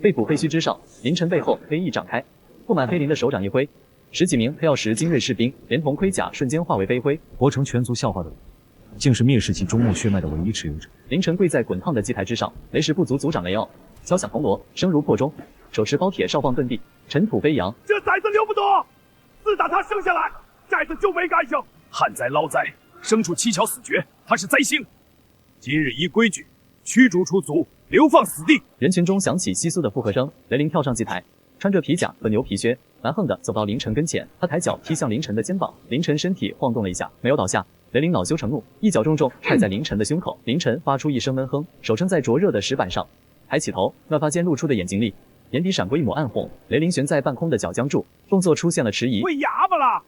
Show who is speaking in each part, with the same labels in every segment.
Speaker 1: 背部黑须之上，凌晨背后黑翼展开，布满黑鳞的手掌一挥，十几名黑曜石精锐士兵连同盔甲瞬间化为飞灰，
Speaker 2: 活成全族笑话的我，竟是灭世纪中末血脉的唯一持有者。
Speaker 1: 凌晨跪在滚烫的祭台之上，雷氏部族族长雷傲敲响铜锣，声如破钟，手持包铁哨棒遁地，尘土飞扬。
Speaker 3: 这崽子留不得，自打他生下来，崽子就没干性，旱灾涝灾，牲畜蹊跷死绝，他是灾星。今日依规矩驱逐出族，流放死地。
Speaker 1: 人群中响起窸窣的附和声，雷凌跳上祭台，穿着皮甲和牛皮靴，蛮横地走到凌晨跟前，他抬脚踢向凌晨的肩膀，凌晨身体晃动了一下，没有倒下。雷凌恼羞成怒，一脚重重踹在凌晨的胸口，凌晨发出一声闷哼，手撑在灼热的石板上，抬起头，那发间露出的眼睛里，眼底闪过一抹暗红。雷凌悬在半空的脚僵住，动作出现了迟疑。
Speaker 3: 喂哑巴了！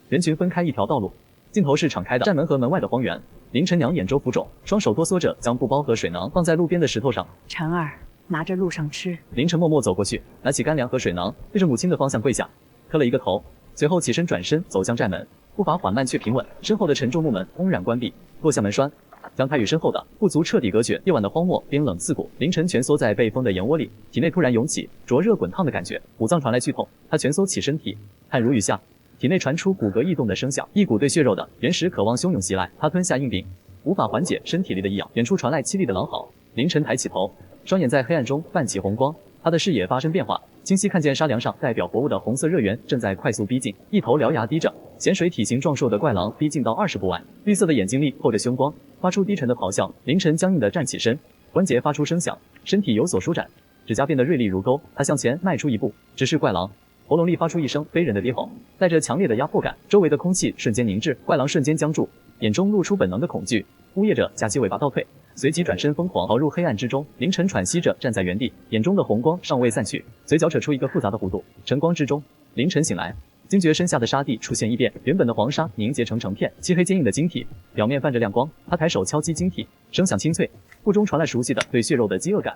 Speaker 1: 人群分开一条道路，尽头是敞开的站门和门外的荒原。凌晨娘眼周浮肿，双手哆嗦着将布包和水囊放在路边的石头上。
Speaker 4: 晨儿，拿着路上吃。
Speaker 1: 凌晨默默走过去，拿起干粮和水囊，对着母亲的方向跪下，磕了一个头，随后起身转身走向寨门，步伐缓慢却平稳，身后的沉重木门轰然关闭，落下门栓，将他与身后的部族彻底隔绝。夜晚的荒漠冰冷刺骨，凌晨蜷缩在被封的岩窝里，体内突然涌起灼热滚烫的感觉，五脏传来剧痛，他蜷缩起身体，汗如雨下，体内传出骨骼异动的声响，一股对血肉的原始渴望汹涌袭来，他吞下硬饼，无法缓解身体里的异样。远处传来凄厉的狼嚎，凌晨抬起头，双眼在黑暗中泛起红光，他的视野发生变化，清晰看见沙梁上代表活物的红色热源正在快速逼近，一头獠牙低着咸水体型壮硕的怪狼逼近到20步外，绿色的眼睛里透着凶光，发出低沉的咆哮。凌晨僵硬地站起身，关节发出声响，身体有所舒展，指甲变得锐利如钩，他向前迈出一步，直视怪狼，喉咙里发出一声非人的低吼，带着强烈的压迫感，周围的空气瞬间凝滞，怪狼瞬间僵住，眼中露出本能的恐惧，呜咽着夹起尾巴倒退，随即转身疯狂逃入黑暗之中。凌晨喘息着站在原地，眼中的红光尚未散去，嘴角扯出一个复杂的弧度。晨光之中，凌晨醒来，惊觉身下的沙地出现异变，原本的黄沙凝结成成片漆黑坚硬的晶体，表面泛着亮光。他抬手敲击晶体，声响清脆，腹中传来熟悉的对血肉的饥饿感。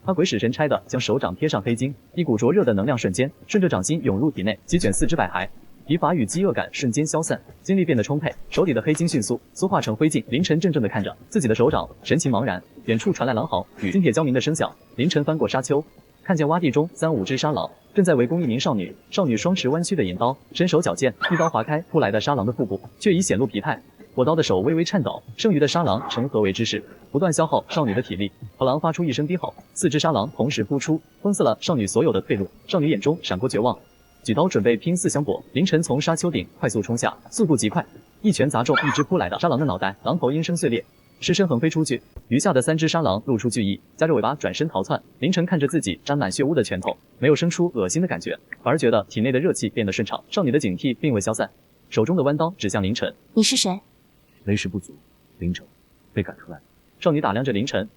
Speaker 1: 他鬼使神差地将手掌贴上黑金，一股灼热的能量瞬间顺着掌心涌入体内，席卷四肢百骸，疲乏与饥饿感瞬间消散，精力变得充沛，手里的黑金迅速缩化成灰烬。凌晨怔怔地看着自己的手掌，神情茫然。远处传来狼嚎与金铁交鸣的声响，凌晨翻过沙丘，看见洼地中3、5只沙狼正在围攻一名少女，少女双持弯曲的银刀，伸手矫健，一刀划开扑来的沙狼的腹部，却已显露疲态。握刀的手微微颤抖，剩余的沙狼成合围之势，不断消耗少女的体力。螳螂发出一声低吼，4只沙狼同时扑出，封死了少女所有的退路。少女眼中闪过绝望，举刀准备拼死相搏。凌晨从沙丘顶快速冲下，速度极快，一拳砸中一只扑来的沙狼的脑袋，狼头应声碎裂，尸身横飞出去。余下的3只沙狼露出惧意，夹着尾巴转身逃窜。凌晨看着自己沾满血污的拳头，没有生出恶心的感觉，反而觉得体内的热气变得顺畅。少女的警惕并未消散，手中的弯刀指向凌晨。
Speaker 4: 你是谁？
Speaker 2: 雷氏部族，凌晨，被赶出来。
Speaker 1: 少女打量着凌晨，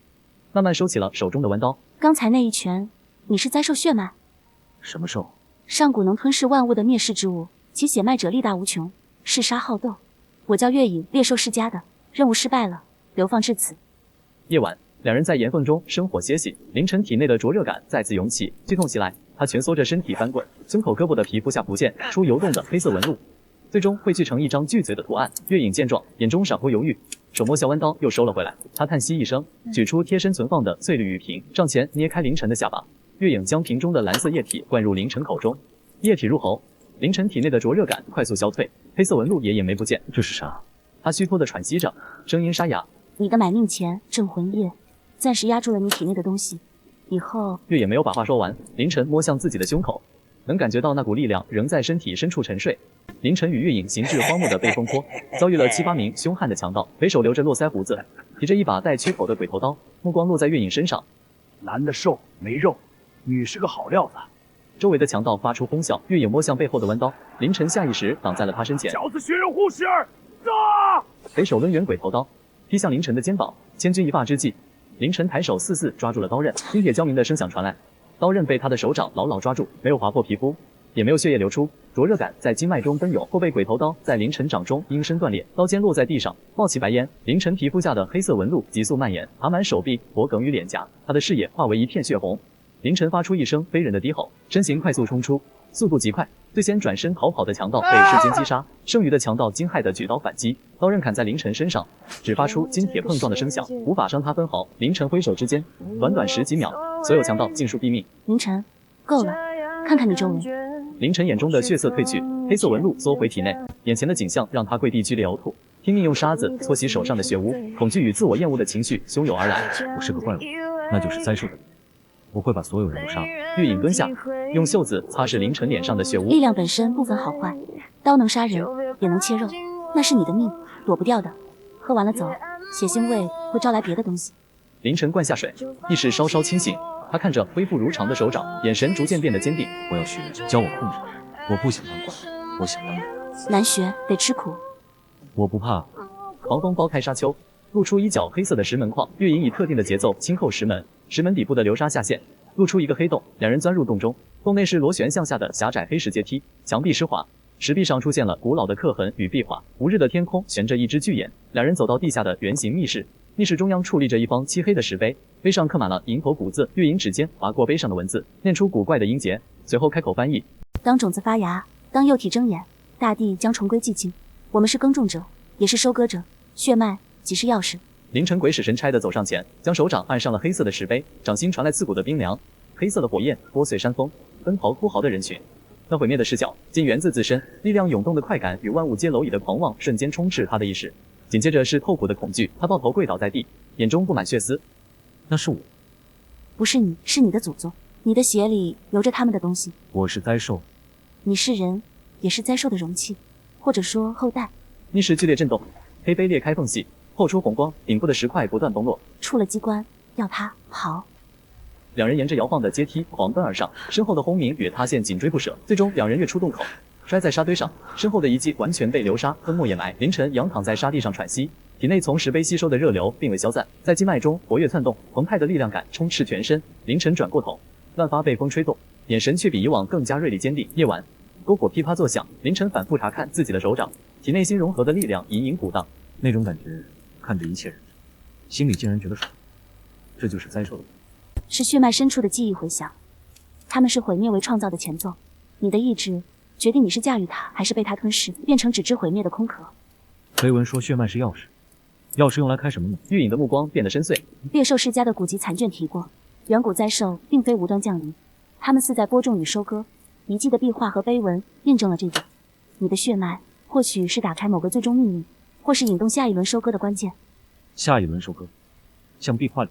Speaker 1: 慢慢收起了手中的弯刀。
Speaker 4: 刚才那一拳，你是灾兽血脉？
Speaker 2: 什么兽？
Speaker 4: 上古能吞噬万物的灭世之物，其血脉者力大无穷，嗜杀好斗。我叫月影，猎兽世家的，任务失败了，流放至此。
Speaker 1: 夜晚，两人在岩缝中生火歇息。凌晨体内的灼热感再次涌起，剧痛袭来，他蜷缩着身体翻滚，胸口胳膊的皮肤下浮现出游动的黑色纹路，最终汇聚成一张巨嘴的图案。月影见状，眼中闪过犹豫，手摸下弯刀又收了回来。他叹息一声，取出贴身存放的翠绿玉瓶，上前捏开凌晨的下巴。月影将瓶中的蓝色液体灌入凌晨口中，液体入喉，凌晨体内的灼热感快速消退，黑色纹路也隐没不见。
Speaker 2: 这是啥？
Speaker 1: 他虚脱地喘息着，声音沙哑。
Speaker 4: 你的买命钱镇魂液，暂时压住了你体内的东西，以后……
Speaker 1: 月影没有把话说完，凌晨摸向自己的胸口，能感觉到那股力量仍在身体深处沉睡。凌晨与月影行至荒漠的背风坡，遭遇了7、8名凶悍的强盗，为首留着络腮胡子，提着一把带缺口的鬼头刀，目光落在月影身上。
Speaker 3: 男的瘦没肉，女是个好料子。
Speaker 1: 周围的强盗发出哄笑，月影摸向背后的弯刀，凌晨下意识挡在了他身前。
Speaker 3: 小子血肉护食，杀！
Speaker 1: 北手抡圆鬼头刀，劈向凌晨的肩膀。千钧一发之际，凌晨抬手死抓住了刀刃，金铁交鸣的声响传来，刀刃被他的手掌牢牢抓住，没有划破皮肤，也没有血液流出，灼热感在经脉中奔涌。后背鬼头刀在凌晨掌中应声断裂，刀尖落在地上，冒起白烟。凌晨皮肤下的黑色纹路急速蔓延，爬满手臂、脖颈与脸颊，他的视野化为一片血红。凌晨发出一声非人的低吼，身形快速冲出，速度极快，最先转身逃跑的强盗被瞬间击杀，剩余的强盗惊骇地举刀反击，刀刃砍在凌晨身上，只发出金铁碰撞的声响，无法伤他分毫。凌晨挥手之间，短短10几秒，所有强盗尽数毙命。
Speaker 4: 凌晨，够了，看看你周围。
Speaker 1: 凌晨眼中的血色褪去，黑色纹路缩回体内，眼前的景象让他跪地剧烈呕吐，拼命用沙子搓洗手上的血污，恐惧与自我厌恶的情绪汹涌而来。
Speaker 2: 我是个怪物，那就是灾兽的，我会把所有人都杀了。
Speaker 1: 月影蹲下，用袖子擦拭凌晨脸上的血污。
Speaker 4: 力量本身不分好坏，刀能杀人，也能切肉，那是你的命，躲不掉的。喝完了走，血腥味会招来别的东西。
Speaker 1: 凌晨灌下水，意识稍稍清醒，他看着恢复如常的手掌，眼神逐渐变得坚定。
Speaker 2: 我要学教我控制，我不想当怪，我想当人。
Speaker 4: 难学，得吃苦。
Speaker 2: 我不怕。
Speaker 1: 狂风剥开沙丘，露出一角黑色的石门框。月影以特定的节奏轻扣石门，石门底部的流沙下陷，露出一个黑洞。两人钻入洞中，洞内是螺旋向下的狭窄黑石阶梯，墙壁湿滑，石壁上出现了古老的刻痕与壁画。无日的天空悬着一只巨眼。两人走到地下的圆形密室，密室中央矗立着一方漆黑的石碑，碑上刻满了蝇头古字。月影指尖划过碑上的文字，念出古怪的音节，随后开口翻译：
Speaker 4: 当种子发芽，当幼体睁眼，大地将重归寂静。我们是耕种者，也是收割者，血脉即是钥匙。
Speaker 1: 凌晨鬼使神差地走上前，将手掌按上了黑色的石碑，掌心传来刺骨的冰凉，黑色的火焰拨碎山峰，奔逃哭嚎的人群。那毁灭的视角竟源自自身，力量涌动的快感与万物皆蝼蚁的狂妄瞬间充斥他的意识，紧接着是透骨的恐惧。他抱头跪倒在地，眼中布满血丝。
Speaker 2: 那是我，
Speaker 4: 不是你，是你的祖宗，你的血里流着他们的东西。
Speaker 2: 我是灾兽，
Speaker 4: 你是人，也是灾兽的容器，或者说后代。
Speaker 1: 密室剧烈震动，黑碑裂开缝隙，透出红光，顶部的石块不断崩落。
Speaker 4: 出了机关，要他跑。
Speaker 1: 两人沿着摇晃的阶梯狂奔而上，身后的轰鸣与塌陷紧追不舍，最终两人跃出洞口，摔在沙堆上，身后的遗迹完全被流沙吞没掩埋。凌晨仰躺在沙地上喘息，体内从石碑吸收的热流并未消散，在经脉中活跃窜动，澎湃的力量感充斥全身。凌晨转过头，乱发被风吹动，眼神却比以往更加锐利坚定。夜晚，篝火噼啪作响，凌晨反复查看自己的手掌，体内新融合的力量隐隐鼓荡，
Speaker 2: 那种感觉，看着一切人，心里竟然觉得爽。这就是灾兽的。
Speaker 4: 是血脉深处的记忆回响，他们是毁灭为创造的前奏。你的意志决定你是驾驭它，还是被它吞噬，变成只知毁灭的空壳。
Speaker 2: 碑文说血脉是钥匙，钥匙用来开什么呢？
Speaker 1: 玉影的目光变得深邃。
Speaker 4: 猎兽世家的古籍残卷提过，远古灾兽并非无端降临，他们似在播种与收割。遗迹的壁画和碑文印证了这点。你的血脉或许是打开某个最终秘密，或是引动下一轮收割的关键。
Speaker 2: 下一轮收割，像壁画里。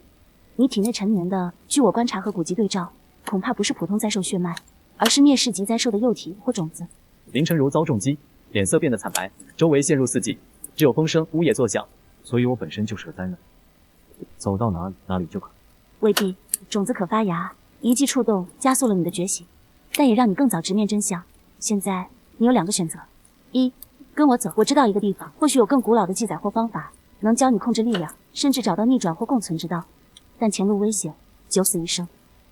Speaker 4: 你体内陈年的，据我观察和古籍对照，恐怕不是普通灾兽血脉，而是灭世级灾兽的幼体或种子。
Speaker 1: 凌晨如遭重击，脸色变得惨白，周围陷入四寂，只有风声呜咽作响。
Speaker 2: 所以我本身就是个灾难，走到哪里就可。
Speaker 4: 未必，种子可发芽，遗迹触动加速了你的觉醒，但也让你更早直面真相。现在你有2个选择：一，跟我走，我知道一个地方，或许有更古老的记载或方法，能教你控制力量，甚至找到逆转或共存之道。但前路危险，九死一生。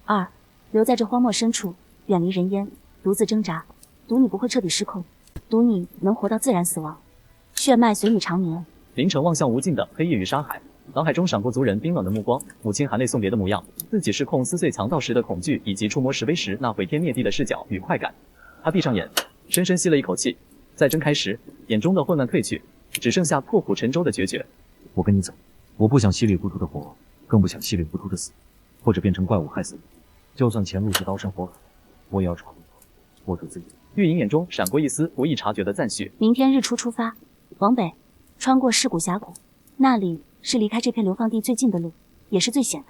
Speaker 4: 2，留在这荒漠深处，远离人烟，独自挣扎，赌你不会彻底失控，赌你能活到自然死亡，血脉随你长眠。
Speaker 1: 凌晨望向无尽的黑夜与沙海，脑海中闪过族人冰冷的目光，母亲含泪送别的模样，自己失控撕碎强盗时的恐惧，以及触摸石碑时那毁天灭地的视角与快感。他闭上眼，深深吸了一口气，再睁开时，眼中的混乱褪去，只剩下破釜沉舟的决绝。
Speaker 2: 我跟你走，我不想稀里糊涂的活，更不想稀里糊涂的死，或者变成怪物害死你。就算前路是刀山火海，我也要闯，握住自己。
Speaker 1: 玉莹眼中闪过一丝不易察觉的赞许。
Speaker 4: 明天日出出发，往北，穿过尸骨峡谷，那里是离开这片流放地最近的路，也是最险的。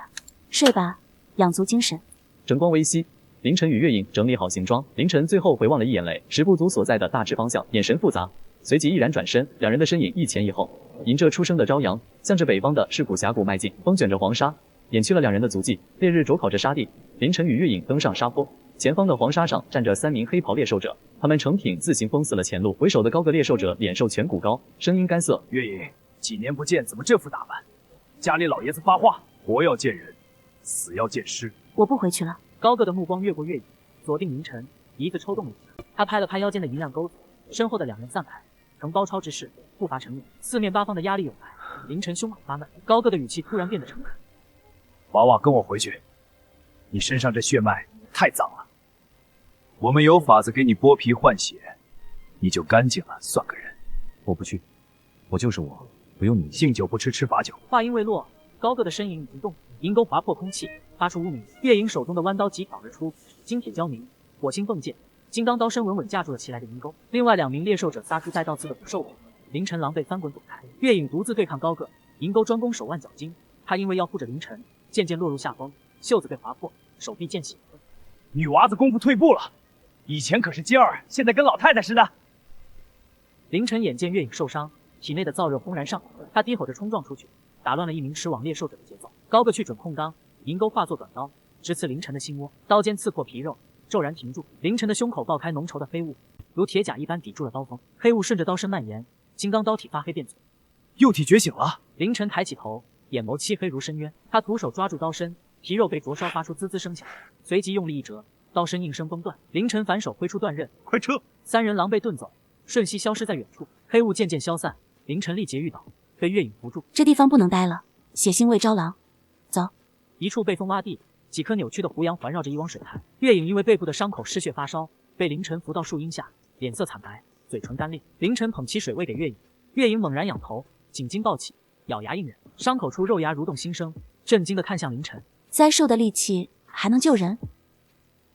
Speaker 4: 睡吧，养足精神。
Speaker 1: 晨光微熹，凌晨与月影整理好行装。凌晨最后回望了一眼雷石部族所在的大致方向，眼神复杂，随即毅然转身，两人的身影一前一后，迎着初升的朝阳，向着北方的尸骨峡谷迈进。风卷着黄沙，掩去了两人的足迹。烈日灼烤着沙地，凌晨与月影登上沙坡。前方的黄沙上站着3名黑袍猎兽者，他们成挺自行封死了前路。为首的高个猎兽者脸瘦颧骨高，声音干涩：“
Speaker 3: 月影，几年不见，怎么这副打扮？家里老爷子发话，活要见人，死要见尸。”
Speaker 4: 我不回去了。
Speaker 5: 高个的目光越过月影，锁定凌晨，鼻子抽动了一下。他拍了拍腰间的银亮钩子，身后的两人散开，呈包抄之势，步伐沉稳，四面八方的压力涌来。凌晨胸口发闷，高个的语气突然变得诚恳：“
Speaker 3: 娃娃，跟我回去，你身上这血脉太脏了。”我们有法子给你剥皮换血，你就干净了，算个人。
Speaker 2: 我不去，我就是我，不用你。
Speaker 3: 敬酒不吃吃罚酒。
Speaker 5: 话音未落，高个的身影移动，银钩划破空气，发出呜鸣。月影手中的弯刀急挑而出，金铁交鸣，火星迸溅，金刚刀身稳稳架住了袭来的银钩。另外2名猎兽者撒出带倒刺的捕兽尾，凌晨狼狈翻滚躲开。月影独自对抗高个，银钩专攻手腕脚筋，他因为要护着凌晨，渐渐落入下风，袖子被划破，手臂见血。
Speaker 3: 女娃子功夫退步了，以前可是尖儿，现在跟老太太似的。
Speaker 5: 凌晨眼见月影受伤，体内的燥热轰然上头，他低吼着冲撞出去，打乱了一名驰往猎兽者的节奏。高个去准空当，银钩化作短刀，直刺凌晨的心窝，刀尖刺破皮肉，骤然停住。凌晨的胸口爆开浓稠的黑雾，如铁甲一般抵住了刀锋，黑雾顺着刀身蔓延，金刚刀体发黑变紫。
Speaker 3: 幼体觉醒了。
Speaker 5: 凌晨抬起头，眼眸漆黑如深渊，他徒手抓住刀身，皮肉被灼烧发出滋滋声响，随即用力一折，刀身应声崩断。凌晨反手挥出断刃，
Speaker 3: 快撤
Speaker 5: ！3人狼狈遁走，瞬息消失在远处。黑雾渐渐消散，凌晨力竭欲倒，被月影扶住。
Speaker 4: 这地方不能待了，血腥味招狼。走。
Speaker 5: 一处被风洼地，几颗扭曲的胡杨环绕着一汪水潭。月影因为背部的伤口失血发烧，被凌晨扶到树荫下，脸色惨白，嘴唇干裂。凌晨捧起水喂给月影，月影猛然仰头，颈筋暴起，咬牙应忍，伤口处肉芽蠕动新生，震惊地看向凌晨。
Speaker 4: 栽树的力气还能救人？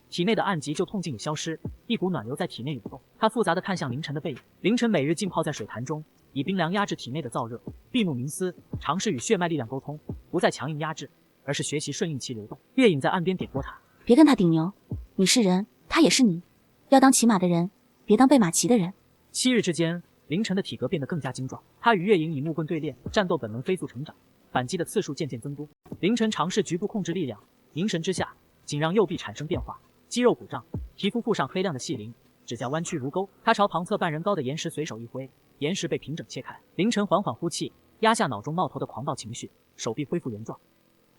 Speaker 5: 体内的暗疾就痛竟已消失，一股暖流在体内涌动。他复杂地看向凌晨的背影。凌晨每日浸泡在水潭中，以冰凉压制体内的燥热，闭目冥思，尝试与血脉力量沟通，不再强硬压制，而是学习顺应其流动。月影在岸边点拨他，
Speaker 4: 别跟他顶牛，你是人，他也是你，要当骑马的人，别当被马骑的人。
Speaker 5: 7日之间，凌晨的体格变得更加精壮，他与月影以木棍对练，战斗本能飞速成长，反击的次数渐渐增多。凌晨尝试局部控制力量，凝神之下，仅让右臂产生变化，肌肉鼓胀，皮肤附上黑亮的细鳞，指甲弯曲如钩。他朝旁侧半人高的岩石随手一挥，岩石被平整切开。凌晨缓缓呼气，压下脑中冒头的狂暴情绪，手臂恢复原状。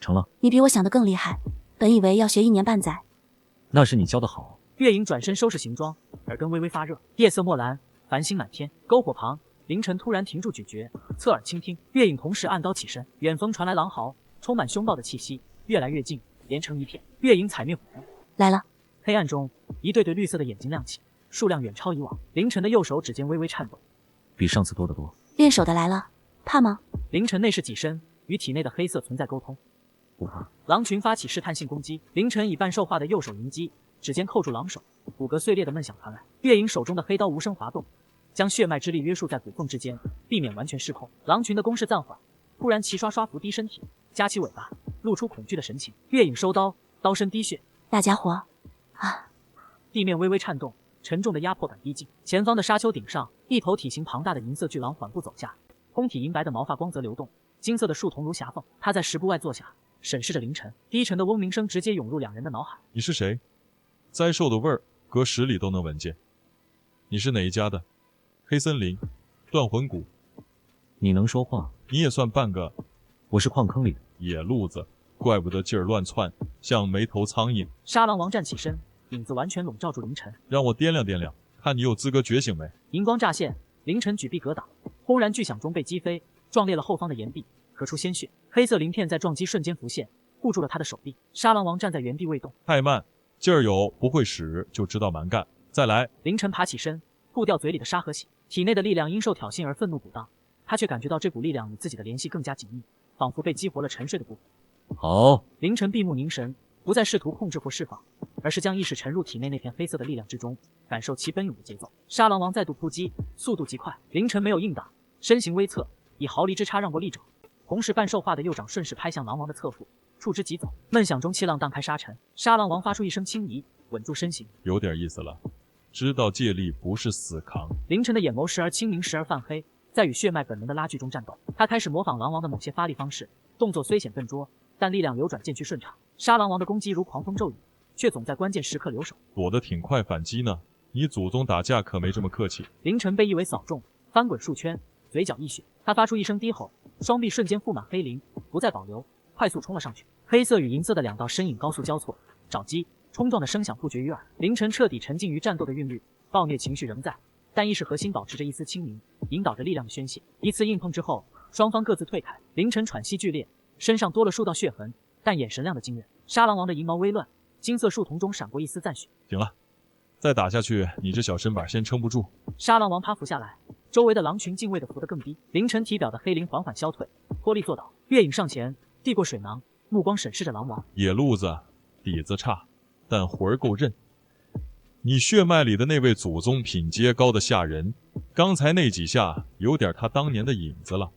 Speaker 2: 成了。
Speaker 4: 你比我想的更厉害，本以为要学1年半载。
Speaker 2: 那是你教的好。
Speaker 5: 月影转身收拾行装，耳根微微发热。夜色墨蓝，繁星满天。篝火旁，凌晨突然停住咀嚼，侧耳倾听。月影同时按刀起身，远方传来狼嚎，充满凶暴的气息，越来越近，连成一片。月影踩灭火焰，
Speaker 4: 来了。
Speaker 5: 黑暗中，一对对绿色的眼睛亮起，数量远超以往。凌晨的右手指尖微微颤抖，
Speaker 2: 比上次多得多。
Speaker 4: 练手的来了，怕吗？
Speaker 5: 凌晨内视己身，与体内的黑色存在沟通。
Speaker 2: 不怕。
Speaker 5: 狼群发起试探性攻击，凌晨以半兽化的右手迎击，指尖扣住狼手，骨骼碎裂的闷响传来。月影手中的黑刀无声滑动，将血脉之力约束在骨缝之间，避免完全失控。狼群的攻势暂缓，突然齐刷刷伏低身体，夹起尾巴，露出恐惧的神情。月影收刀，刀身滴血。
Speaker 4: 大家伙啊！
Speaker 5: 地面微微颤动，沉重的压迫感逼近。前方的沙丘顶上，一头体型庞大的银色巨狼缓步走下，通体银白的毛发光泽流动，金色的树瞳如霞凤。他在10步外坐下，审视着凌晨，低沉的嗡鸣声直接涌入2人的脑海。
Speaker 6: 你是谁？灾兽的味儿隔10里都能闻见。你是哪一家的？黑森林，断魂谷。
Speaker 2: 你能说话？
Speaker 6: 你也算半个。
Speaker 2: 我是矿坑里的
Speaker 6: 野路子，怪不得劲儿乱窜，像没头苍蝇。
Speaker 5: 沙狼王站起身，影子完全笼罩住凌晨。
Speaker 6: 让我掂量掂量，看你有资格觉醒没？
Speaker 5: 银光乍现，凌晨举臂格挡，轰然巨响中被击飞，撞裂了后方的岩壁，咳出鲜血。黑色鳞片在撞击瞬间浮现，护住了他的手臂。沙狼王站在原地未动。
Speaker 6: 太慢，劲儿有，不会使就知道蛮干。再来。
Speaker 5: 凌晨爬起身，吐掉嘴里的沙和血，体内的力量因受挑衅而愤怒鼓荡。他却感觉到这股力量与自己的联系更加紧密，仿佛被激活了沉睡的部分。
Speaker 2: 好。
Speaker 5: 凌晨闭目凝神，不再试图控制或释放，而是将意识沉入体内那片黑色的力量之中，感受其奔涌的节奏。沙狼王再度扑击，速度极快。凌晨没有应挡，身形微侧，以毫厘之差让过力者，同时半兽化的右掌顺势拍向狼王的侧腹，触之即走。闷响中气浪荡开沙尘，沙狼王发出一声轻疑，稳住身形。
Speaker 6: 有点意思了，知道借力不是死扛。
Speaker 5: 凌晨的眼眸时而清明时而泛黑，在与血脉本能的拉锯中战斗。他开始模仿狼王的某些发力方式，动作虽显笨拙，但力量流转渐趋顺畅。沙狼王的攻击如狂风骤雨，却总在关键时刻留手，
Speaker 6: 躲得挺快，反击呢。你祖宗打架可没这么客气。
Speaker 5: 凌晨被一尾扫中，翻滚数圈，嘴角溢血。他发出一声低吼，双臂瞬间覆满黑鳞，不再保留，快速冲了上去。黑色与银色的2道身影高速交错，爪击、冲撞的声响不绝于耳。凌晨彻底沉浸于战斗的韵律，暴虐情绪仍在，但意识核心保持着一丝清明，引导着力量的宣泄。一次硬碰之后，双方各自退开。凌晨喘息剧烈，身上多了数道血痕，但眼神亮得惊人。沙狼王的银毛微乱，金色树瞳中闪过一丝赞许。
Speaker 6: 行了，再打下去，你这小身板先撑不住。
Speaker 5: 沙狼王趴伏下来，周围的狼群敬畏的伏得更低。凌晨体表的黑灵缓缓消退，脱力坐倒。月影上前递过水囊，目光审视着狼王。
Speaker 6: 野路子底子差，但魂儿够韧。你血脉里的那位祖宗品阶高的吓人，刚才那几下有点他当年的影子了。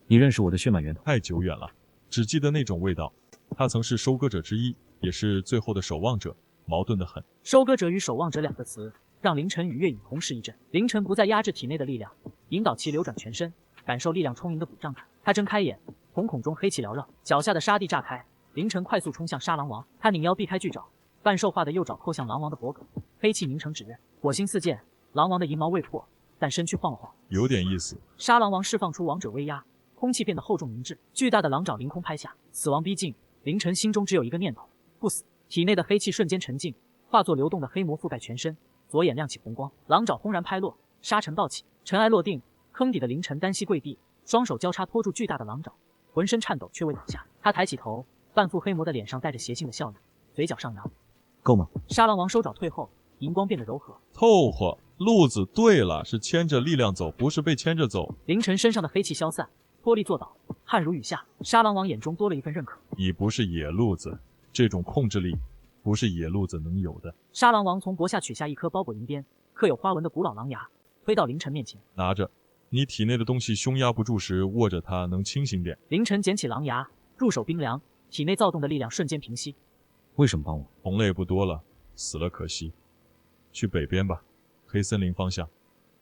Speaker 2: 你认识我的血脉源头？
Speaker 6: 太久远了，只记得那种味道。他曾是收割者之一，也是最后的守望者，矛盾得很。
Speaker 5: 收割者与守望者两个词，让凌晨与月影同时一震。凌晨不再压制体内的力量，引导其流转全身，感受力量充盈的鼓胀感。他睁开眼，瞳孔中黑气缭绕，脚下的沙地炸开。凌晨快速冲向沙狼王，他拧腰避开巨爪，半兽化的右爪扣向狼王的脖颈，黑气凝成指刃，火星四溅。狼王的银毛未破，但身躯晃了晃，
Speaker 6: 有点意思。
Speaker 5: 沙狼王释放出王者威压，空气变得厚重凝滞，巨大的狼爪凌空拍下，死亡逼近。凌晨心中只有一个念头：不死。体内的黑气瞬间沉静，化作流动的黑膜覆盖全身，左眼亮起红光，狼爪轰然拍落，沙尘暴起，尘埃落定。坑底的凌晨单膝跪地，双手交叉托住巨大的狼爪，浑身颤抖却未倒下。他抬起头，半副黑魔的脸上带着邪性的笑意，嘴角上扬。
Speaker 2: 够吗？
Speaker 5: 沙狼王收爪退后，银光变得柔和，
Speaker 6: 透火。路子对了，是牵着力量走，不是被牵着走。
Speaker 5: 凌晨身上的黑气消散，脱力坐倒，汗如雨下。沙狼王眼中多了一份认可。
Speaker 6: 你不是野路子，这种控制力不是野路子能有的。
Speaker 5: 沙狼王从脖下取下一颗包裹银边、刻有花纹的古老狼牙，推到凌晨面前，
Speaker 6: 拿着。你体内的东西胸压不住时，握着它能清醒点。
Speaker 5: 凌晨捡起狼牙，入手冰凉，体内躁动的力量瞬间平息。
Speaker 2: 为什么帮我？
Speaker 6: 同类不多了，死了可惜。去北边吧，黑森林方向，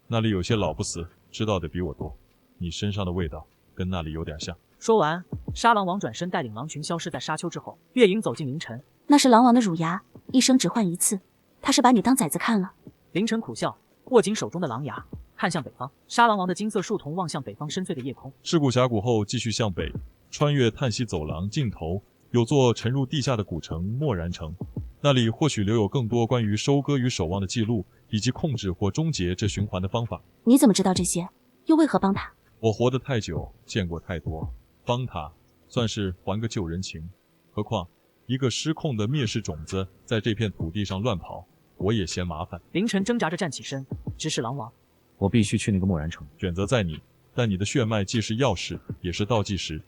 Speaker 6: 那里有些老不死，知道的比我多。你身上的味道跟那里有点像。
Speaker 5: 说完，沙狼王转身带领狼群消失在沙丘之后。月影走进凌晨，
Speaker 4: 那是狼王的乳牙，一生只换一次，他是把你当崽子看了。
Speaker 5: 凌晨苦笑，握紧手中的狼牙，看向北方。沙狼王的金色树瞳望向北方深邃的夜空。
Speaker 6: 事故峡谷后继续向北，穿越叹息走廊尽头，有座沉入地下的古城漠然城，那里或许留有更多关于收割与守望的记录，以及控制或终结这循环的方法。
Speaker 4: 你怎么知道这些？又为何帮他？
Speaker 6: 我活得太久，见过太多，帮他算是还个旧人情。何况一个失控的灭世种子在这片土地上乱跑，我也嫌麻烦。
Speaker 5: 凌晨挣扎着站起身，直视狼王。
Speaker 2: 我必须去那个漠然城。
Speaker 6: 选择在你，但你的血脉既是钥匙，也是倒计时。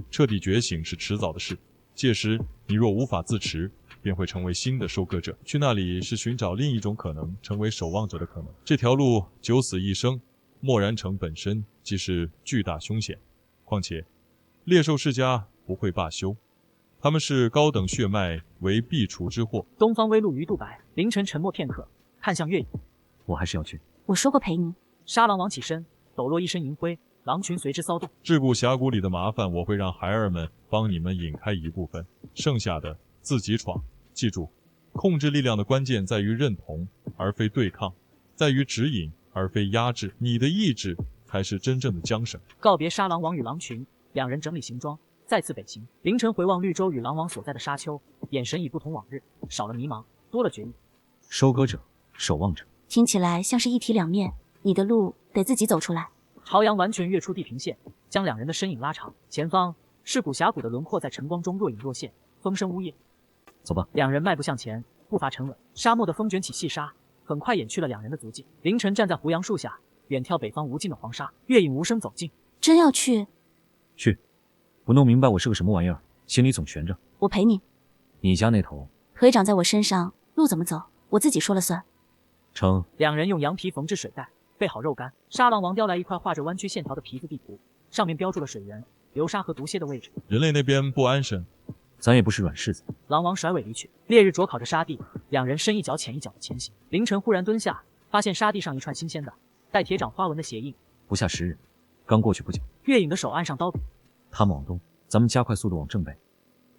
Speaker 6: 彻底觉醒是迟早的事，届时你若无法自持，便会成为新的收割者。去那里是寻找另一种可能，成为守望者的可能。这条路九死一生，漠然城本身即是巨大凶险。况且，猎兽世家不会罢休，他们是高等血脉为必除之祸。
Speaker 5: 东方微露鱼肚白。凌晨沉默片刻，看向月影。
Speaker 2: 我还是要去。
Speaker 4: 我说过陪你。
Speaker 5: 沙狼王起身，抖落一身银灰，狼群随之骚动。
Speaker 6: 桎梏峡谷里的麻烦，我会让孩儿们帮你们引开一部分，剩下的自己闯。记住，控制力量的关键在于认同，而非对抗；在于指引，而非压制。你的意志才是真正的缰绳。
Speaker 5: 告别沙狼王与狼群，两人整理行装，再次北行。凌晨回望绿洲与狼王所在的沙丘，眼神已不同往日，少了迷茫，多了决意。
Speaker 2: 收割者，守望者，
Speaker 4: 听起来像是一体两面，你的路得自己走出来。
Speaker 5: 朝阳完全跃出地平线，将两人的身影拉长。前方是古峡谷的轮廓在晨光中若隐若现，风声呜咽。
Speaker 2: 走吧。
Speaker 5: 两人迈步向前，步伐沉稳。沙漠的风卷起细沙，很快掩去了两人的足迹。凌晨站在胡杨树下，远眺北方无尽的黄沙。月影无声走近。
Speaker 4: 真要去？
Speaker 2: 去。不弄明白我是个什么玩意儿，心里总悬着。
Speaker 4: 我陪你。
Speaker 2: 你家那头
Speaker 4: 腿长在我身上，路怎么走，我自己说了算。
Speaker 2: 成。
Speaker 5: 两人用羊皮缝制水袋，备好肉干。沙狼王叼来一块画着弯曲线条的皮子地图，上面标注了水源、流沙和毒蝎的位置。
Speaker 6: 人类那边不安生，
Speaker 2: 咱也不是软柿子。
Speaker 5: 狼王甩尾离去。烈日灼烤着沙地，两人深一脚浅一脚的前行。凌晨忽然蹲下，发现沙地上一串新鲜的带铁掌花纹的鞋印。
Speaker 2: 不下10日，刚过去不久。
Speaker 5: 月影的手按上刀柄。
Speaker 2: 他们往东，咱们加快速度往正北，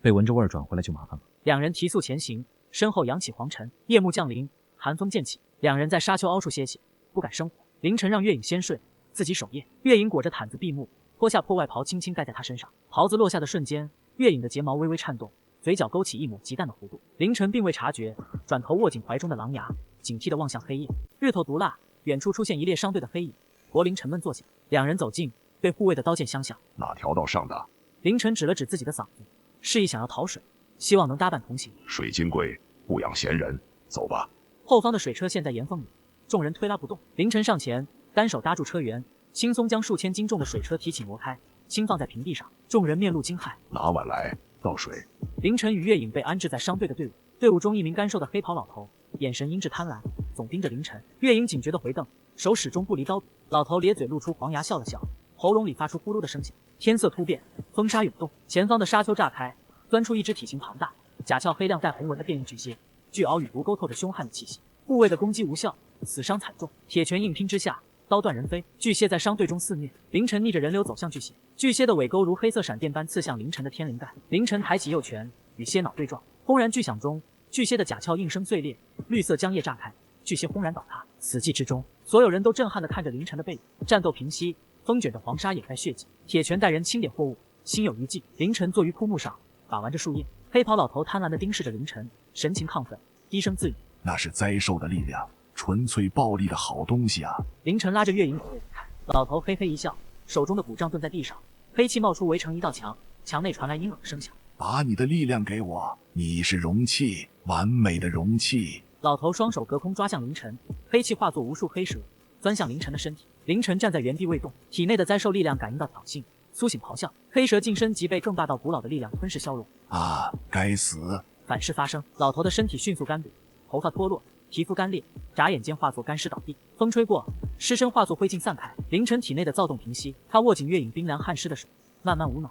Speaker 2: 被闻着味儿转回来就麻烦了。
Speaker 5: 两人提速前行，身后扬起黄尘。夜幕降临，寒风渐起，两人在沙丘凹处歇息，不敢生火。凌晨让月影先睡，自己守夜。月影裹着毯子闭目，脱下破外袍轻轻盖在他身上。袍子落下的瞬间，月影的睫毛微微颤动，嘴角勾起一抹极淡的弧度。凌晨并未察觉，转头握紧怀中的狼牙，警惕地望向黑夜。日头毒辣，远处出现一列商队的黑影。国林沉闷坐下，两人走近，对护卫的刀剑相向。
Speaker 3: 哪条道上的？
Speaker 5: 凌晨指了指自己的嗓子，示意想要讨水，希望能搭伴同行。
Speaker 3: 水金贵，不养闲人，走吧。
Speaker 5: 后方的水车陷在岩缝里，众人推拉不动。凌晨上前，单手搭住车辕，轻松将数千斤重的水车提起挪开，轻放在平地上。众人面露惊骇。
Speaker 3: 拿碗来，倒水。
Speaker 5: 凌晨与月影被安置在商队的队伍，队伍中一名干瘦的黑袍老头，眼神阴鸷贪婪，总盯着凌晨。月影警觉地回瞪，手始终不离刀柄。老头咧嘴露出黄牙笑了笑，喉咙里发出呼噜的声响。天色突变，风沙涌动，前方的沙丘炸开，钻出一只体型庞大、甲壳黑亮带红纹的变异巨蟹，巨鳌羽如勾透着凶悍的气息。护卫的攻击无效，死伤惨重，铁拳硬拼之下，刀断人飞。巨蟹在商队中肆虐。凌晨逆着人流走向巨蟹，巨蟹的尾钩如黑色闪电般刺向凌晨的天灵盖。凌晨抬起右拳与蝎脑对撞，轰然巨响中，巨蟹的甲壳应声碎裂，绿色浆液炸开，巨蟹轰然倒塌。死寂之中，所有人都震撼地看着凌晨的背影。战斗平息，风卷着黄沙掩盖血迹，铁拳带人清点货物，心有余悸。凌晨坐于枯木上，把玩着树叶。黑袍老头贪婪地盯视着凌晨，神情亢奋，低声自语：
Speaker 3: 那是灾兽的力量，纯粹暴力的好东西啊！
Speaker 5: 凌晨拉着月影走开，老头嘿嘿一笑，手中的古杖顿在地上，黑气冒出，围成一道墙，墙内传来阴冷的声响：
Speaker 3: 把你的力量给我，你是容器，完美的容器。
Speaker 5: 老头双手隔空抓向凌晨，黑气化作无数黑蛇，钻向凌晨的身体。凌晨站在原地未动，体内的灾兽力量感应到挑衅，苏醒咆哮，黑蛇近身即被更霸道古老的力量吞噬消融。
Speaker 3: 啊，该死！
Speaker 5: 反噬发生，老头的身体迅速干瘪，头发脱落，皮肤干裂，眨眼间化作干尸倒地。风吹过，尸身化作灰烬散开。凌晨体内的躁动平息，他握紧月影冰凉汗湿的手，慢慢无脑。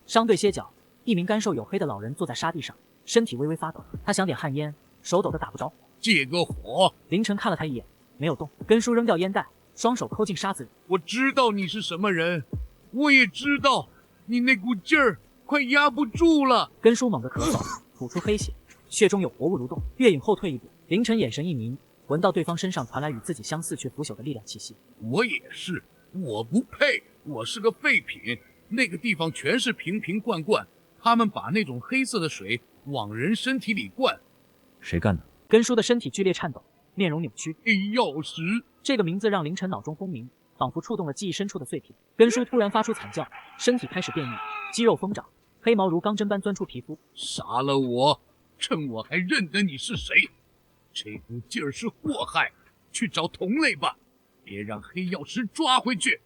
Speaker 5: 商队歇脚，一名干瘦黝黑的老人坐在沙地上，身体微微发抖。他想点旱烟，手抖得打不着火。
Speaker 7: 借个火！
Speaker 5: 凌晨看了他一眼，没有动。根叔扔掉烟袋，双手抠进沙子里。
Speaker 7: 我知道你是什么人，我也知道你那股劲儿快压不住了。
Speaker 5: 根叔猛地咳嗽，吐出黑血，血中有活物蠕动。月影后退一步，凌晨眼神一凝，闻到对方身上传来与自己相似却腐朽的力量气息。
Speaker 7: 我也是，我不配，我是个废品。那个地方全是瓶瓶罐罐，他们把那种黑色的水往人身体里灌。
Speaker 2: 谁干的？
Speaker 5: 根叔的身体剧烈颤抖，面容扭曲。
Speaker 7: 黑曜石
Speaker 5: 这个名字让凌晨脑中轰鸣，仿佛触动了记忆深处的碎片。根叔突然发出惨叫，身体开始变异，肌肉疯长，黑毛如钢针般钻出皮肤。
Speaker 7: 杀了我，趁我还认得你是谁。这股劲儿是祸害，去找同类吧，别让黑曜石抓回去。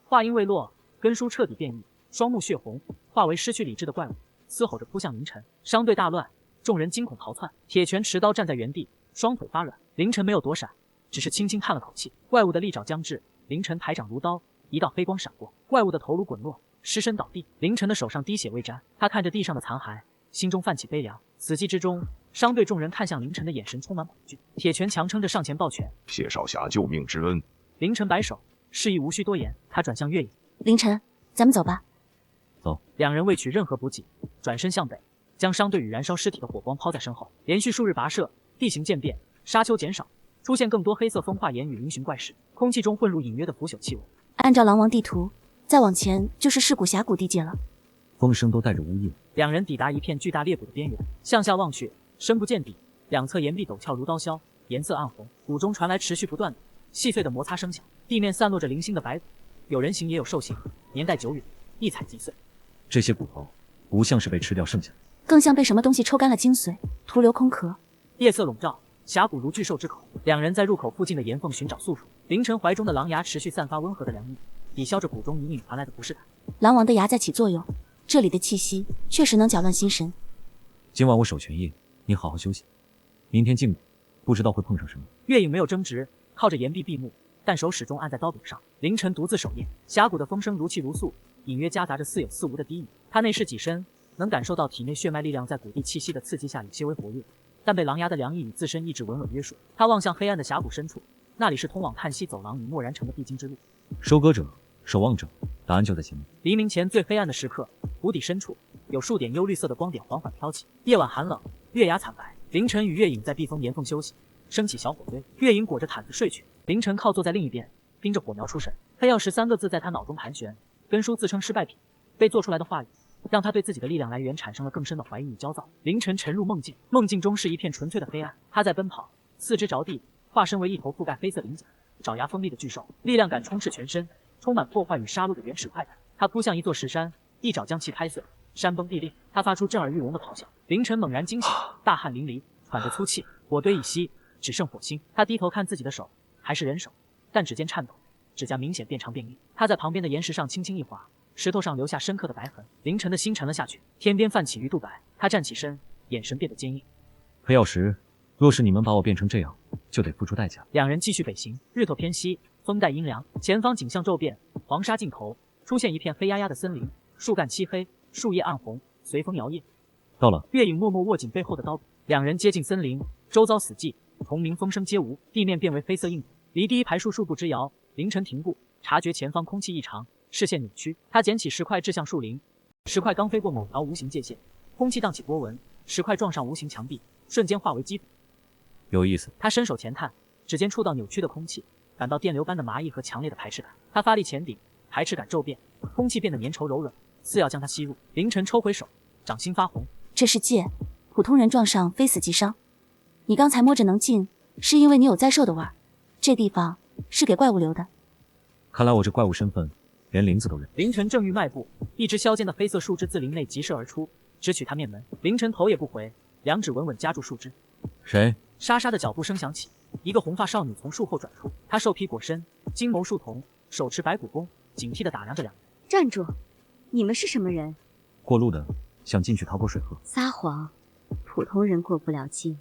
Speaker 5: 话音未落，根叔彻底变异，双目血红，化为失去理智的怪物，嘶吼着扑向凌晨。商队大乱，众人惊恐逃窜。铁拳持刀站在原地，双腿发软。凌晨没有躲闪，只是轻轻叹了口气。怪物的利爪将至，凌晨抬掌如刀，一道黑光闪过，怪物的头颅滚落，尸身倒地。凌晨的手上滴血未沾，他看着地上的残骸，心中泛起悲凉。死寂之中，商队众人看向凌晨的眼神充满恐惧。铁拳强撑着上前抱拳：
Speaker 3: 谢少侠救命之恩。
Speaker 5: 凌晨摆手，示意无需多言。他转向月影：
Speaker 4: 凌晨，咱们走吧。
Speaker 2: 走。
Speaker 5: 两人未取任何补给，转身向北，将商队与燃烧尸体的火光抛在身后。连续数日跋涉，地形渐变，沙丘减少，出现更多黑色风化岩与嶙峋怪石，空气中混入隐约的腐朽气味。
Speaker 4: 按照狼王地图，再往前就是尸骨峡谷地界了。
Speaker 2: 风声都带着污液。
Speaker 5: 两人抵达一片巨大裂谷的边缘，向下望去，深不见底，两侧岩壁陡峭如刀削，颜色暗红，谷中传来持续不断的细碎的摩擦声响，地面散落着零星的白骨，有人形也有兽形，年代久远，一踩即碎。
Speaker 2: 这些骨头不像是被吃掉剩下的，
Speaker 4: 更像被什么东西抽干了精髓，徒留空壳。
Speaker 5: 夜色笼罩，峡谷如巨兽之口。两人在入口附近的岩缝寻找宿主。凌晨怀中的狼牙持续散发温和的凉意，抵消着谷中隐隐传来的不适感。
Speaker 4: 狼王的牙在起作用，这里的气息确实能搅乱心神。
Speaker 2: 今晚我守全夜，你好好休息。明天进谷，不知道会碰上什么。
Speaker 5: 月影没有争执，靠着岩壁闭目，但手始终按在刀柄上。凌晨独自守夜，峡谷的风声如泣如诉，隐约夹杂着似有似无的低语。他内视己身，能感受到体内血脉力量在谷地气息的刺激下有些微活跃，但被狼牙的凉意与自身意志稳稳约束。他望向黑暗的峡谷深处，那里是通往叹息走廊与漠然城的必经之路。
Speaker 2: 收割者，守望者，答案就在前面。
Speaker 5: 黎明前最黑暗的时刻，谷底深处有数点幽绿色的光点缓缓飘起。夜晚寒冷，月牙惨白。凌晨与月影在避风岩缝休息，升起小火堆。月影裹着毯子睡去，凌晨靠坐在另一边，盯着火苗出神。黑曜石3个字在他脑中盘旋。根叔自称失败品，被做出来的话语让他对自己的力量来源产生了更深的怀疑与焦躁。凌晨沉入梦境，梦境中是一片纯粹的黑暗。他在奔跑，四肢着地，化身为一头覆盖黑色鳞甲、爪牙锋利的巨兽，力量感充斥全身，充满破坏与杀戮的原始快感。他扑向一座石山，一爪将其拍碎，山崩地裂。他发出震耳欲聋的咆哮。凌晨猛然惊醒，大汗淋漓，喘着粗气。火堆已熄，只剩火星。他低头看自己的手，还是人手，但指尖颤抖，指甲明显变长变硬。他在旁边的岩石上轻轻一划，石头上留下深刻的白痕。凌晨的心沉了下去，天边泛起鱼肚白。他站起身，眼神变得坚硬。
Speaker 2: 黑曜石，若是你们把我变成这样，就得付出代价。
Speaker 5: 两人继续北行，日头偏西，风带阴凉，前方景象骤变，黄沙尽头出现一片黑压压的森林，树干漆黑，树叶暗红，随风摇曳。
Speaker 2: 到了。
Speaker 5: 月影默默握紧背后的刀柄，两人接近森林，周遭死寂，虫鸣风声皆无，地面变为绯色硬土。离第一排树数步之遥，凌晨停步，察觉前方空气异常，视线扭曲。他捡起石块掷向树林，石块刚飞过某条无形界限，空气荡起波纹，石块撞上无形墙壁，瞬间化为积土。
Speaker 2: 有意思。
Speaker 5: 他伸手前探，指尖触到扭曲的空气，感到电流般的麻意和强烈的排斥感。他发力前顶，排斥感骤变，空气变得粘稠柔软，似要将它吸入。凌晨抽回手，掌心发红。
Speaker 4: 这是戒，普通人撞上非死即伤。你刚才摸着能进，是因为你有灾兽的味儿。这地方是给怪物留的。
Speaker 2: 看来我这怪物身份，连林子都认。
Speaker 5: 凌晨正欲迈步，一只削尖的绯色树枝自林内急射而出，直取他面门。凌晨头也不回，两指稳稳夹住树枝。
Speaker 2: 谁？
Speaker 5: 沙沙的脚步声响起，一个红发少女从树后转出。她瘦披裹身，金眸树瞳，手持白骨弓，警惕地打量着两人。
Speaker 8: 站住！你们是什么人？
Speaker 2: 过路的，想进去讨口水喝。
Speaker 8: 撒谎！普通人过不了境。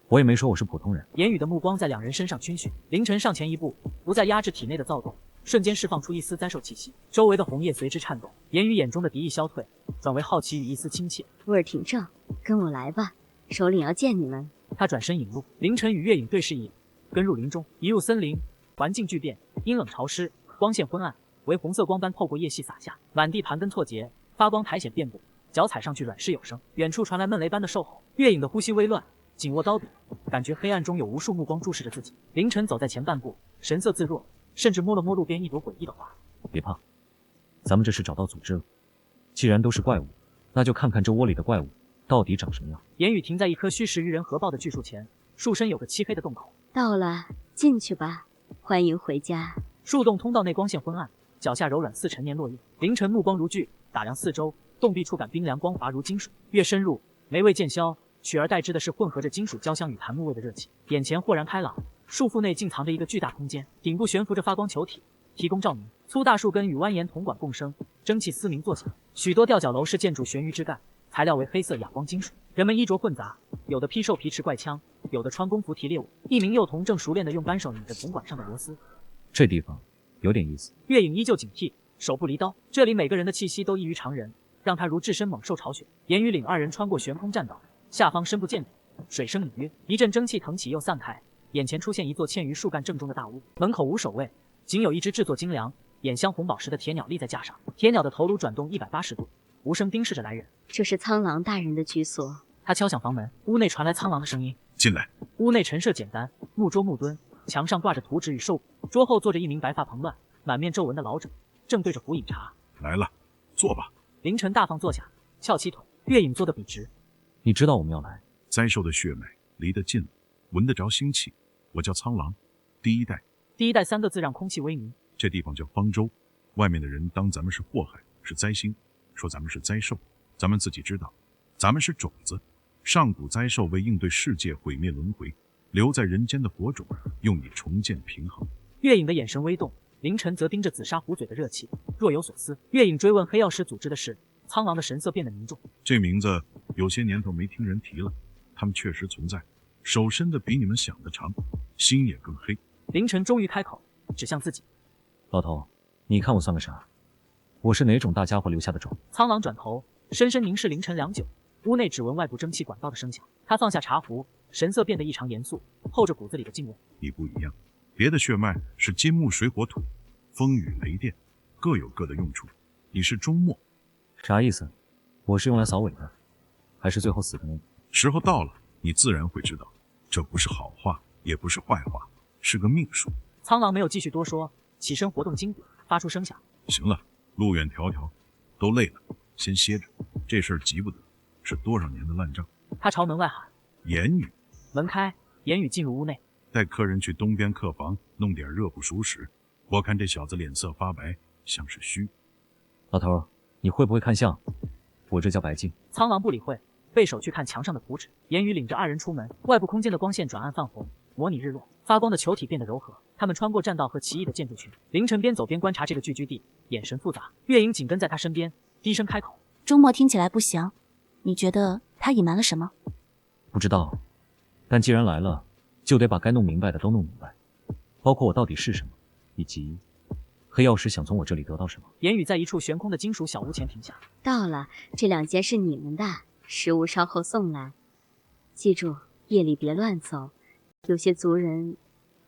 Speaker 2: 我也没说我是普通人。
Speaker 5: 言语的目光在两人身上逡巡。凌晨上前一步，不再压制体内的躁动，瞬间释放出一丝灾兽气息，周围的红叶随之颤动。言语眼中的敌意消退，转为好奇与一丝亲切。
Speaker 8: 味儿挺正，跟我来吧，首领要见你们。
Speaker 5: 他转身引路，凌晨与月影对视一眼，跟入林中。一入森林，环境巨变，阴冷潮湿，光线昏暗，为红色光斑透过叶隙洒下，满地盘根错节，发光苔藓遍布，脚踩上去软湿有声。远处传来闷雷般的兽吼，月影的呼吸微乱，紧握刀柄，感觉黑暗中有无数目光注视着自己。凌晨走在前半步，神色自若，甚至摸了摸路边一朵诡异的花。
Speaker 2: 别怕，咱们这是找到组织了。既然都是怪物，那就看看这窝里的怪物到底长什么样。
Speaker 5: 言语停在一棵虚实于人合抱的巨树前，树身有个漆黑的洞口。
Speaker 8: 到了，进去吧，欢迎回家。
Speaker 5: 树洞通道内光线昏暗，脚下柔软似陈年落叶。凌晨目光如炬，打量四周，洞壁触感冰凉光滑如金属。越深入，霉味渐消，取而代之的是混合着金属焦香与檀木味的热气。眼前豁然开朗，树腹内竟藏着一个巨大空间，顶部悬浮着发光球体，提供照明。粗大树根与蜿蜒铜管共生，蒸汽嘶鸣作响。许多吊脚楼式建筑悬于枝干，材料为黑色哑光金属。人们衣着混杂，有的披兽皮持怪枪，有的穿工服提猎物。一名幼童正熟练地用扳手拧着铜管上的螺丝。
Speaker 2: 这地方有点意思。
Speaker 5: 月影依旧警惕，手不离刀。这里每个人的气息都异于常人，让他如置身猛兽巢穴。言语领二人穿过悬空栈道，下方深不见底，水声隐约，一阵蒸汽腾起又散开。眼前出现一座嵌于树干正中的大屋，门口无守卫，仅有一只制作精良、眼镶红宝石的铁鸟立在架上。铁鸟的头颅转动180度，无声盯视着来人。
Speaker 8: 这是苍狼大人的居所。
Speaker 5: 他敲响房门，屋内传来苍狼的声音：“
Speaker 3: 进来。”
Speaker 5: 屋内陈设简单，木桌木墩，墙上挂着图纸与兽骨，桌后坐着一名白发蓬乱、满面皱纹的老者，正对着壶饮茶。
Speaker 3: 来了，坐吧。
Speaker 5: 凌晨大方坐下，翘起腿，月影坐得笔直。
Speaker 2: 你知道我们要来？
Speaker 3: 灾兽的血脉离得近，闻得着腥气。我叫苍狼，第一代。
Speaker 5: 第一代3个字让空气微迷。
Speaker 3: 这地方叫方舟，外面的人当咱们是祸害，是灾星，说咱们是灾兽。咱们自己知道，咱们是种子。上古灾兽为应对世界毁灭轮回，留在人间的火种，用以重建平衡。
Speaker 5: 月影的眼神微动，凌晨则盯着紫砂壶嘴的热气，若有所思。月影追问黑曜石组织的事，苍狼的神色变得凝重。
Speaker 3: 这名字有些年头没听人提了，他们确实存在，手伸的比你们想的长，心也更黑。
Speaker 5: 凌晨终于开口，指向自己：“
Speaker 2: 老头，你看我算个啥？我是哪种大家伙留下的种？”
Speaker 5: 苍狼转头，深深凝视凌晨良久。屋内只闻外部蒸汽管道的声响，他放下茶壶，神色变得异常严肃，透着骨子里的敬畏。
Speaker 3: 你不一样，别的血脉是金木水火土，风雨雷电，各有各的用处。你是终末，
Speaker 2: 啥意思？我是用来扫尾的，还是最后死的那个？
Speaker 3: 时候到了，你自然会知道，这不是好话，也不是坏话，是个命数。
Speaker 5: 苍狼没有继续多说，起身活动筋骨，发出声响。
Speaker 3: 行了，路远迢迢，都累了，先歇着。这事儿急不得，是多少年的烂账。
Speaker 5: 他朝门外喊：“
Speaker 3: 言语。”
Speaker 5: 门开，言语进入屋内，
Speaker 3: 带客人去东边客房弄点热不熟食。我看这小子脸色发白，像是虚。
Speaker 2: 老头，你会不会看相？我这叫白净。
Speaker 5: 苍狼不理会，背手去看墙上的图纸。言语领着二人出门，外部空间的光线转暗泛红，模拟日落，发光的球体变得柔和。他们穿过栈道和奇异的建筑群。凌晨边走边观察这个聚居地，眼神复杂。月影紧跟在他身边，低声开口：“
Speaker 4: 周末听起来不详，你觉得他隐瞒了什么？”
Speaker 2: 不知道，但既然来了，就得把该弄明白的都弄明白，包括我到底是什么，以及黑曜石想从我这里得到什么。
Speaker 5: 言语在一处悬空的金属小屋前停下。
Speaker 8: 到了，这2间是你们的，食物稍后送来。记住，夜里别乱走，有些族人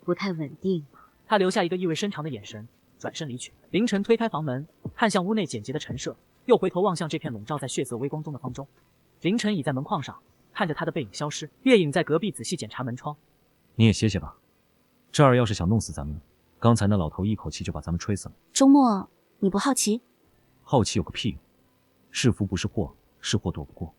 Speaker 8: 不太稳定。
Speaker 5: 他留下一个意味深长的眼神，转身离去。凌晨推开房门，看向屋内简洁的陈设，又回头望向这片笼罩在血色微光中的方舟。凌晨倚在门框上，看着他的背影消失。月影在隔壁仔细检查门窗。
Speaker 2: 你也歇歇吧，这儿要是想弄死咱们，刚才那老头一口气就把咱们吹死了。
Speaker 4: 周末你不好奇？
Speaker 2: 好奇有个屁用，是福不是祸，是祸躲不过。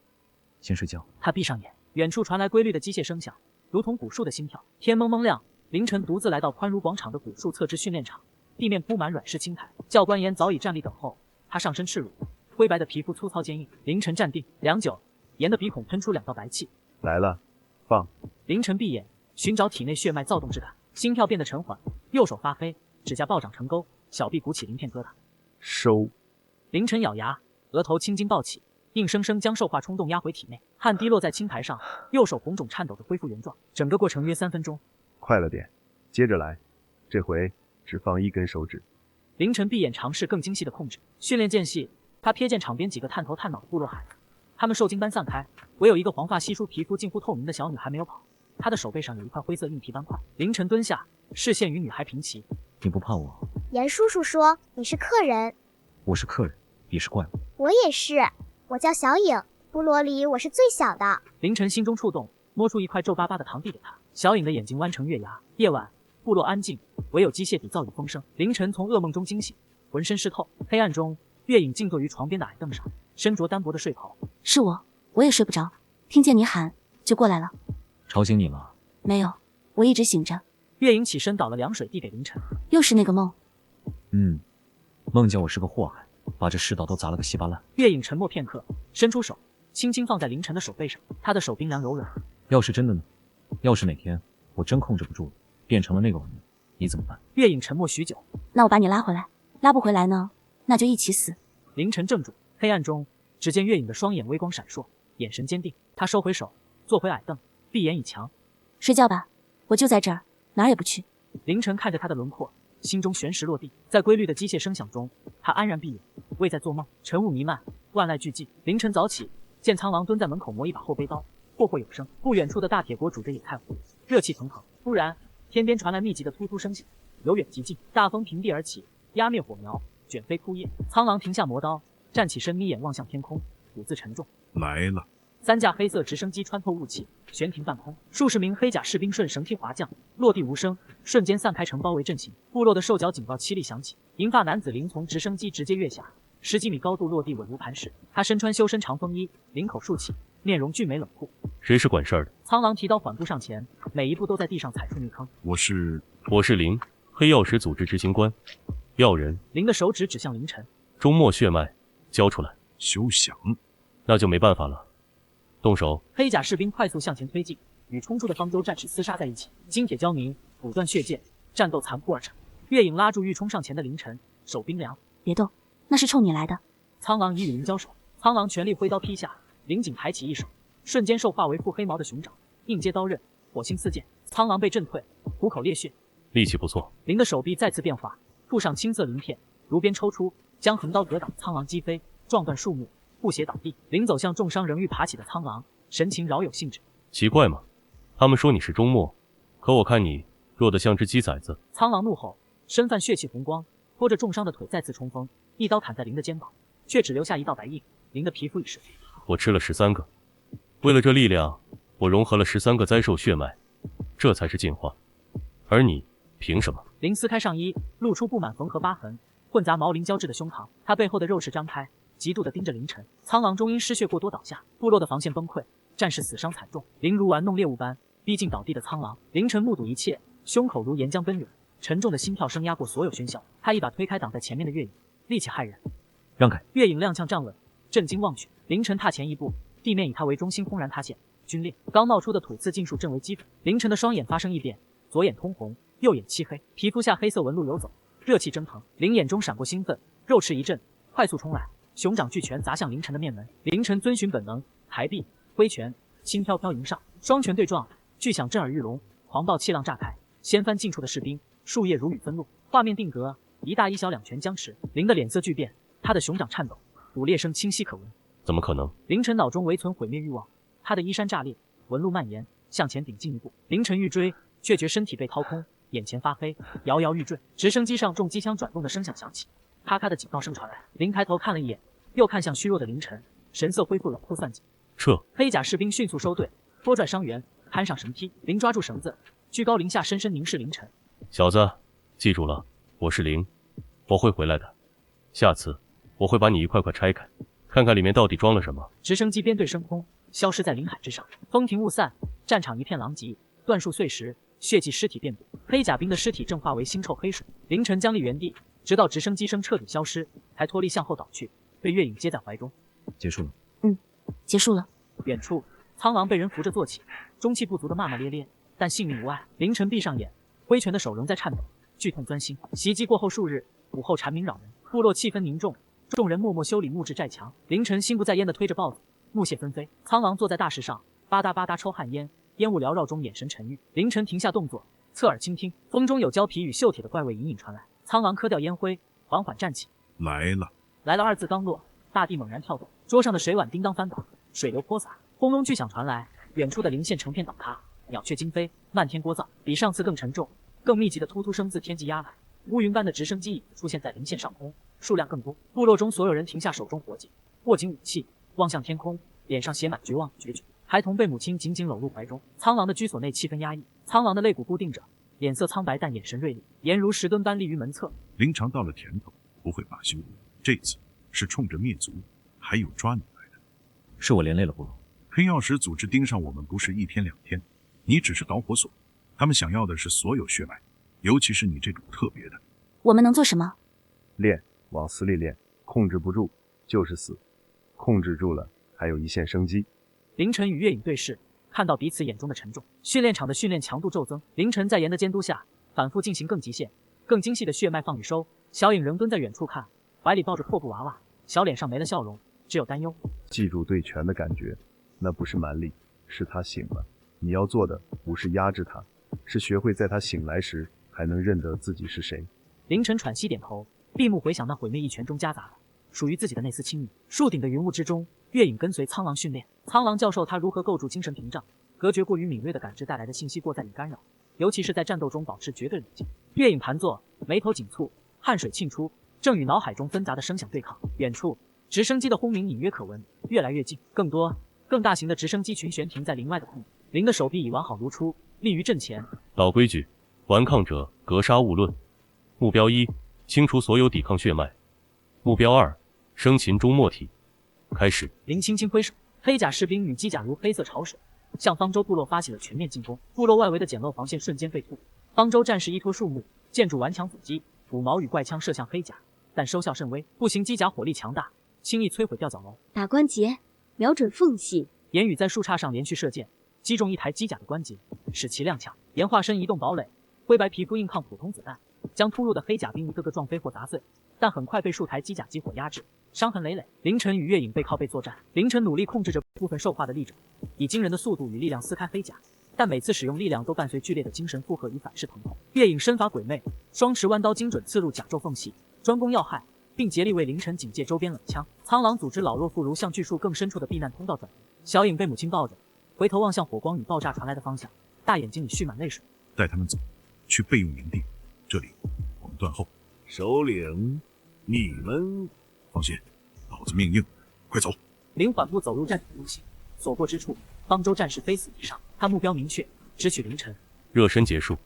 Speaker 2: 先睡觉。
Speaker 5: 他闭上眼，远处传来规律的机械声响，如同古树的心跳。天蒙蒙亮，凌晨独自来到宽如广场的古树侧支训练场，地面铺满软式青苔，教官岩早已站立等候。他上身赤裸，灰白的皮肤粗糙坚硬。凌晨站定，良久，岩的鼻孔喷出2道白气。
Speaker 9: 来了，放。
Speaker 5: 凌晨闭眼，寻找体内血脉躁动之感，心跳变得沉缓，右手发黑，指甲暴长成沟，小臂鼓起鳞片疙瘩。
Speaker 9: 收。
Speaker 5: 凌晨咬牙，额头青筋暴起，硬生生将兽化冲动压回体内，汗滴落在青苔上，右手红肿颤抖地恢复原状。整个过程约3分钟。
Speaker 9: 快了点，接着来，这回只放1根手指。
Speaker 5: 凌晨闭眼尝试更精细的控制，训练间隙，他瞥见场边几个探头探脑的部落孩子，他们受惊般散开，唯有一个黄发稀疏、皮肤近乎透明的小女孩没有跑。她的手背上有一块灰色硬皮斑块。凌晨蹲下，视线与女孩平齐。
Speaker 2: 你不怕我？
Speaker 10: 严叔叔说你是客人。
Speaker 2: 我是客人，你是怪物。
Speaker 10: 我也是，我叫小影，部落里我是最小的。
Speaker 5: 凌晨心中触动，摸出一块皱巴巴的糖递给他。小影的眼睛弯成月牙。夜晚，部落安静，唯有机械底噪与风声。凌晨从噩梦中惊醒，浑身湿透。黑暗中，月影静坐于床边的矮凳上，身着单薄的睡袍。
Speaker 4: 是我也睡不着，听见你喊就过来了。
Speaker 2: 吵醒你了？
Speaker 4: 没有，我一直醒着。
Speaker 5: 月影起身倒了凉水递给凌晨。
Speaker 4: 又是那个梦。
Speaker 2: 梦见我是个祸害，把这世道都砸了个稀巴烂。
Speaker 5: 月影沉默片刻，伸出手，轻轻放在凌晨的手背上。他的手冰凉柔软。
Speaker 2: 要是真的呢？要是哪天我真控制不住了，变成了那个玩意，你怎么办？
Speaker 5: 月影沉默许久。
Speaker 4: 那我把你拉回来，拉不回来呢，那就一起死。
Speaker 5: 凌晨怔住，黑暗中，只见月影的双眼微光闪烁，眼神坚定。他收回手，坐回矮凳，闭眼以强。
Speaker 4: 睡觉吧，我就在这儿，哪儿也不去。
Speaker 5: 凌晨看着他的轮廓，心中悬石落地。在规律的机械声响中，他安然闭眼，未在做梦。晨雾弥漫，万籁俱寂。凌晨早起，见苍狼蹲在门口磨一把厚背刀，霍霍有声。不远处的大铁锅煮着野菜糊，热气腾腾。突然，天边传来密集的突突声响，由远及近，大风平地而起，压灭火苗，卷飞枯叶。苍狼停下磨刀，站起身，眯眼望向天空，吐字沉重。
Speaker 3: 来了。
Speaker 5: 3架黑色直升机穿透雾气，悬停半空，数十名黑甲士兵顺绳梯滑降，落地无声，瞬间散开成包围阵型。部落的兽角警告凄厉响起，银发男子林从直升机直接跃下，10几米高度落地稳如磐石。他身穿修身长风衣，领口竖起，面容俊美冷酷。
Speaker 11: 谁是管事儿的？
Speaker 5: 苍狼提刀缓步上前，每一步都在地上踩出泥坑。
Speaker 11: 我是林，黑曜石组织执行官。要人。
Speaker 5: 林的手指指向凌晨。
Speaker 11: 周末血脉交出来。
Speaker 3: 休想！
Speaker 11: 那就没办法了。动手！
Speaker 5: 黑甲士兵快速向前推进，与冲出的方舟战士厮杀在一起，金铁交鸣，骨断血溅，战斗残酷而成。月影拉住欲冲上前的凌晨，手冰凉。
Speaker 4: 别动，那是冲你来的。
Speaker 5: 苍狼已与林交手，苍狼全力挥刀劈下，林警抬起一手，瞬间兽化为副黑毛的熊掌，硬接刀刃，火星四溅。苍狼被震退，虎口裂血。
Speaker 11: 力气不错。
Speaker 5: 林的手臂再次变化，附上青色鳞片，如鞭抽出，将横刀格挡。苍狼击飞，撞断树木，布鞋倒地。林走向重伤仍欲爬起的苍狼，神情饶有兴致。
Speaker 11: 奇怪吗？他们说你是周末，可我看你弱得像只鸡崽子。
Speaker 5: 苍狼怒吼，身泛血气红光，拖着重伤的腿再次冲锋，一刀砍在林的肩膀，却只留下一道白印。林的皮肤已是。
Speaker 11: 我吃了13个，为了这力量，我融合了13个灾兽血脉，这才是进化。而你凭什么？
Speaker 5: 林撕开上衣，露出布满缝合疤痕、混杂毛鳞交织的胸膛，他背后的肉势张开，极度地盯着凌晨。苍狼中因失血过多倒下，部落的防线崩溃，战士死伤惨重。林如玩弄猎物般逼近倒地的苍狼，凌晨目睹一切，胸口如岩浆奔涌，沉重的心跳声压过所有喧嚣。他一把推开挡在前面的月影，力气骇人。
Speaker 2: 让开！
Speaker 5: 月影踉跄站稳，震惊望去。凌晨踏前一步，地面以他为中心轰然塌陷，皲裂。刚冒出的土刺尽数震为基准。凌晨的双眼发生异变，左眼通红，右眼漆黑，皮肤下黑色纹路游走，热气蒸腾。凌眼中闪过兴奋，肉翅一震，快速冲来，熊掌巨拳砸向凌晨的面门。凌晨遵循本能，抬臂挥拳，轻飘飘迎上，双拳对撞，巨响震耳欲聋，狂暴气浪炸开，掀翻近处的士兵，树叶如雨分落。画面定格，一大一小两拳僵持。凌的脸色巨变，他的熊掌颤抖，捕猎声清晰可闻。
Speaker 11: 怎么可能？
Speaker 5: 凌晨脑中唯存毁灭欲望，他的衣衫炸裂，纹路蔓延，向前顶进一步。凌晨欲追，却觉身体被掏空，眼前发黑，摇摇欲坠。直升机上重机枪转动的声响响起，咔咔的警告声传来。凌抬头看了一眼，又看向虚弱的凌晨，神色恢复冷酷算计。
Speaker 11: 撤！
Speaker 5: 黑甲士兵迅速收队，拖拽伤员，攀上绳梯。凌抓住绳子，居高临下深深凝视凌晨。
Speaker 11: 小子，记住了，我是凌，我会回来的。下次我会把你一块块拆开，看看里面到底装了什么。
Speaker 5: 直升机编队升空，消失在林海之上。风停雾散，战场一片狼藉，断树碎石，血迹尸体遍布。黑甲兵的尸体正化为腥臭黑水。凌晨僵立原地，直到直升机声彻底消失，才脱力向后倒去，被月影接在怀中。
Speaker 2: 结束了。
Speaker 4: 结束了。
Speaker 5: 远处，苍狼被人扶着坐起，中气不足的骂骂咧咧，但性命无碍。凌晨闭上眼，挥拳的手仍在颤抖，剧痛钻心。袭击过后数日，午后蝉鸣扰人，部落气氛凝重，众人默默修理木质寨墙。凌晨心不在焉地推着豹子，木屑纷飞。苍狼坐在大石上，吧嗒吧嗒抽旱烟，烟雾缭绕中眼神沉郁。凌晨停下动作，侧耳倾听，风中有胶皮与锈铁的怪味隐隐传来。苍狼磕掉烟灰，缓缓站起。
Speaker 3: 来了。
Speaker 5: 来了二字刚落，大地猛然跳动，桌上的水碗叮当翻倒，水流泼洒，轰隆巨响传来，远处的林线成片倒塌，鸟雀惊飞，漫天聒噪，比上次更沉重、更密集的突突声自天际压来。乌云般的直升机出现在林线上空，数量更多。部落中所有人停下手中活计，握紧武器，望向天空，脸上写满绝望与决绝。孩童被母亲紧紧搂入怀中。苍狼的居所内气氛压抑，苍狼的肋骨固定着，脸色苍白但眼神锐利，颜如石墩般立于门侧。
Speaker 3: 林尝到了甜头，不会罢休。这次是冲着灭族，还有抓你来的。
Speaker 2: 是我连累了部落。
Speaker 3: 黑曜石组织盯上我们不是一天两天，你只是导火索，他们想要的是所有血脉，尤其是你这种特别的。
Speaker 4: 我们能做什么？
Speaker 9: 练，往死里练，控制不住就是死，控制住了还有一线生机。
Speaker 5: 凌晨与月影对视，看到彼此眼中的沉重。训练场的训练强度骤增，凌晨在严的监督下反复进行更极限、更精细的血脉放与收。小影仍蹲在远处看，怀里抱着破布娃娃，小脸上没了笑容，只有担忧。
Speaker 9: 记住对拳的感觉，那不是蛮力，是他醒了。你要做的不是压制他，是学会在他醒来时还能认得自己是谁。
Speaker 5: 凌晨喘息点头，闭目回想那毁灭一拳中夹杂的属于自己的那丝亲密。树顶的云雾之中，月影跟随苍狼训练。苍狼教授他如何构筑精神屏障，隔绝过于敏锐的感知带来的信息过载与干扰，尤其是在战斗中保持绝对冷静。月影盘坐，眉头紧蹙，汗水沁出，正与脑海中纷杂的声响对抗。远处，直升机的轰鸣隐约可闻，越来越近。更多、更大型的直升机群悬停在林外的空地。林的手臂已完好如初，立于阵前。
Speaker 11: 老规矩，顽抗者格杀勿论。目标1，清除所有抵抗血脉。目标2，生擒终末体。开始。
Speaker 5: 林轻轻挥手，黑甲士兵与机甲如黑色潮水，向方舟部落发起了全面进攻。部落外围的简陋防线瞬间被突，方舟战士依托树木，建筑顽强阻击，弩矛与怪枪射向黑甲，但收效甚微。步行机甲火力强大，轻易摧毁吊脚楼。
Speaker 8: 打关节，瞄准缝隙。
Speaker 5: 言语在树杈上连续射箭，击中一台机甲的关节，使其踉跄。岩化身移动堡垒，灰白皮肤硬抗普通子弹，将突入的黑甲兵一个个撞飞或砸碎，但很快被数台机甲集火压制，伤痕累累。凌晨与月影背靠背作战，凌晨努力控制着部分兽化的力者，以惊人的速度与力量撕开黑甲，但每次使用力量都伴随剧烈的精神负荷与反噬疼痛。月影身法鬼魅，双持弯刀精准刺入甲胄缝隙，专攻要害，并竭力为凌晨警戒周边冷枪。苍狼组织老弱妇孺向巨树更深处的避难通道转移。小影被母亲抱着，回头望向火光与爆炸传来的方向，大眼睛里蓄满泪水。
Speaker 3: 带他们走，去备用营地，这里我们断后。
Speaker 7: 首领，你们
Speaker 3: 放心，老子命硬，快走。
Speaker 5: 林缓步走入战场中心，所过之处，方舟战士非死即伤。他目标明确，只取凌晨。
Speaker 11: 热身结束，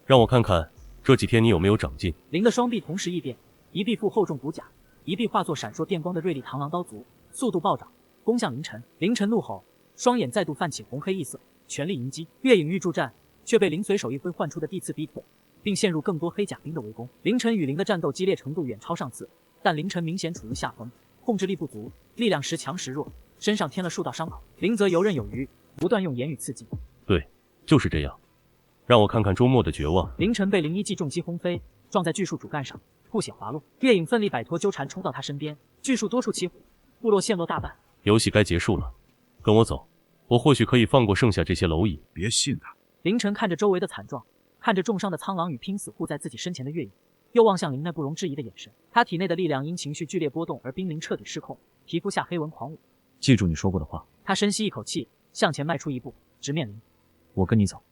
Speaker 11: 让我看看这几天你有没有长进。
Speaker 5: 林的双臂同时异变，一臂负厚重骨甲，一臂化作闪烁电光的锐利螳螂刀足，速度暴涨，攻向凌晨。凌晨怒吼，双眼再度泛起红黑异色，全力迎击。月影欲助战，却被林随手一挥唤出的地刺逼退，并陷入更多黑甲兵的围攻。凌晨与林的战斗激烈程度远超上次，但凌晨明显处于下风，控制力不足，力量时强时弱，身上添了数道伤口。林则游刃有余，不断用言语刺激。
Speaker 11: 对，就是这样。让我看看周末的绝望。
Speaker 5: 凌晨被01记重击轰飞，撞在巨树主干上，吐血滑落。月影奋力摆脱纠缠，冲到他身边，巨树多处起火，部落陷落大半。
Speaker 11: 游戏该结束了，跟我走，我或许可以放过剩下这些蝼蚁。
Speaker 3: 别信他。
Speaker 5: 凌晨看着周围的惨状，看着重伤的苍狼与拼死护在自己身前的月影，又望向林那不容置疑的眼神。他体内的力量因情绪剧烈波动而濒临彻底失控，皮肤下黑纹狂舞。
Speaker 2: 记住你说过的话。
Speaker 5: 他深吸一口气，向前迈出一步，直面林。
Speaker 2: 我跟你走，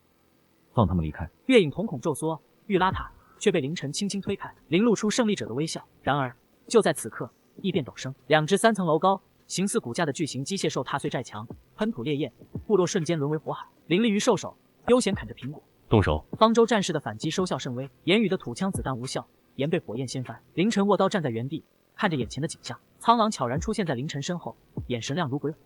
Speaker 2: 放他们离开。
Speaker 5: 月影瞳孔骤缩，欲拉他，却被凌晨轻轻推开。林露出胜利者的微笑。然而就在此刻，异变陡生，两只3层楼高、形似骨架的巨型机械兽踏碎寨墙，喷吐烈焰，部落瞬间沦为火海。林立于兽首，悠闲啃着苹果。
Speaker 11: 动手！
Speaker 5: 方舟战士的反击收效甚微，言语的土枪子弹无效，岩被火焰掀翻。凌晨握刀站在原地，看着眼前的景象。苍狼悄然出现在凌晨身后，眼神亮如鬼火。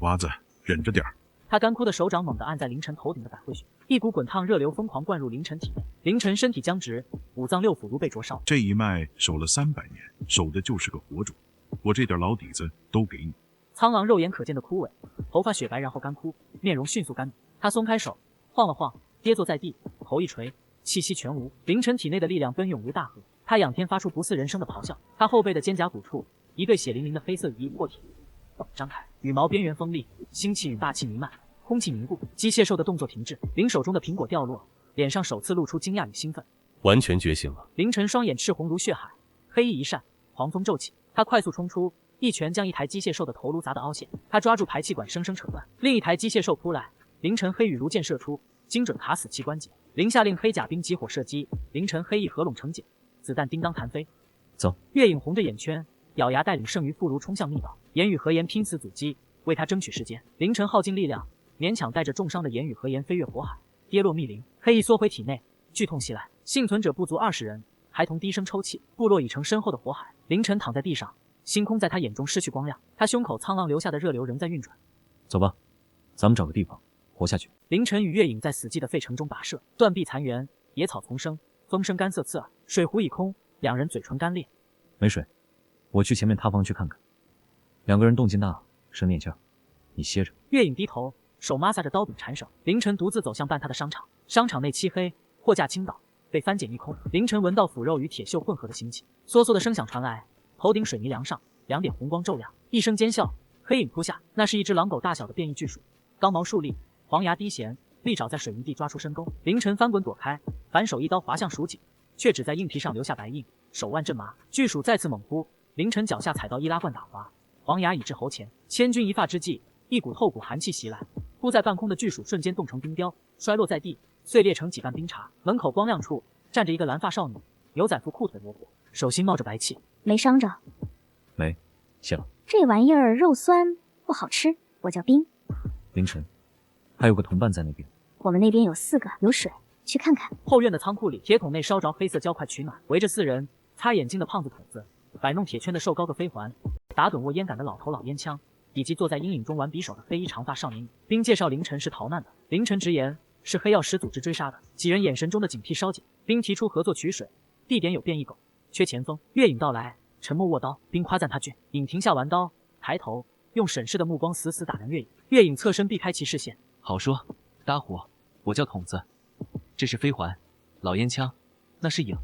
Speaker 3: 娃子，忍着点儿。
Speaker 5: 他干枯的手掌猛地按在凌晨头顶的百会穴，一股滚烫热流疯狂灌入凌晨体内。凌晨身体僵直，五脏六腑如被灼烧。
Speaker 3: 这一脉守了300年，守的就是个活主。我这点老底子都给你。
Speaker 5: 苍狼肉眼可见的枯萎，头发雪白然后干枯，面容迅速干瘪。他松开手，晃了晃，跌坐在地，头一垂，气息全无。凌晨体内的力量奔涌如大河，他仰天发出不似人声的咆哮。他后背的肩胛骨处，一对血淋淋的黑色羽翼破体张开，羽毛边缘锋利，腥气与霸气弥漫，空气凝固。机械兽的动作停滞，凌手中的苹果掉落，脸上首次露出惊讶与兴奋。
Speaker 11: 完全觉醒了。
Speaker 5: 凌晨双眼赤红如血海，黑翼一闪，狂风骤起，他快速冲出，一拳将一台机械兽的头颅砸得凹陷。他抓住排气管，生生扯断。另一台机械兽扑来，凌晨黑羽如箭射出，精准卡死其关节。凌下令黑甲兵集火射击，凌晨黑翼合拢成茧，子弹叮当弹飞。
Speaker 2: 走！
Speaker 5: 月影红着眼圈，咬牙带领剩余妇孺冲向密岛。言语和言拼死阻击，为他争取时间。凌晨耗尽力量，勉强带着重伤的言语和言飞越火海，跌落密林。黑翼缩回体内，剧痛袭来，幸存者不足20人，孩童低声抽泣。部落已成身后的火海。凌晨躺在地上，星空在他眼中失去光亮。他胸口苍狼留下的热流仍在运转。
Speaker 2: 走吧，咱们找个地方活下去。
Speaker 5: 凌晨与月影在死寂的废城中跋涉，断壁残垣，野草丛生，风声干涩刺耳，水壶已空，两人嘴唇干裂。
Speaker 2: 没水，我去前面塌方去看看。2个人动静大，生练气儿，你歇着。
Speaker 5: 月影低头，手抹撒着刀柄缠手。凌晨独自走向伴他的商场，商场内漆黑，货架倾倒，被翻捡一空。凌晨闻到腐肉与铁锈混合的腥气，簌簌的声响传来，头顶水泥梁上2点红光骤亮，一声尖啸，黑影扑下，那是一只狼狗大小的变异巨鼠，刚毛竖立，黄牙低衔，利爪在水泥地抓出深沟。凌晨翻滚躲开，反手一刀划向鼠颈，却只在硬皮上留下白印，手腕震麻。巨鼠再次猛扑，凌晨脚下踩到易拉罐打滑，黄牙已至喉前。千钧一发之际，一股透骨寒气袭来，扑在半空的巨鼠瞬间冻成冰雕，摔落在地，碎裂成几瓣冰碴。门口光亮处站着一个蓝发少女，牛仔服裤腿模糊，手心冒着白气。
Speaker 10: 没伤着？
Speaker 2: 没，谢了。
Speaker 10: 这玩意儿肉酸，不好吃。我叫冰。
Speaker 2: 凌晨，还有个同伴在那边。
Speaker 10: 我们那边有4个，有水，去看看。
Speaker 5: 后院的仓库里，铁桶内烧着黑色胶块取暖，围着4人，擦眼睛的胖子筒子，摆弄铁圈的瘦高个飞环，打盹握烟杆的老头老烟枪，以及坐在阴影中玩匕首的黑衣长发少年。冰介绍凌晨是逃难的，凌晨直言是黑曜石组织追杀的。几人眼神中的警惕稍减。冰提出合作取水，地点有变异狗，缺前锋。月影到来，沉默握刀。冰夸赞他俊。影停下玩刀，抬头用审视的目光死死打量月影。月影侧身避开其视线。
Speaker 1: 好说，搭伙，我叫筒子，这是飞环，老烟枪，那是影，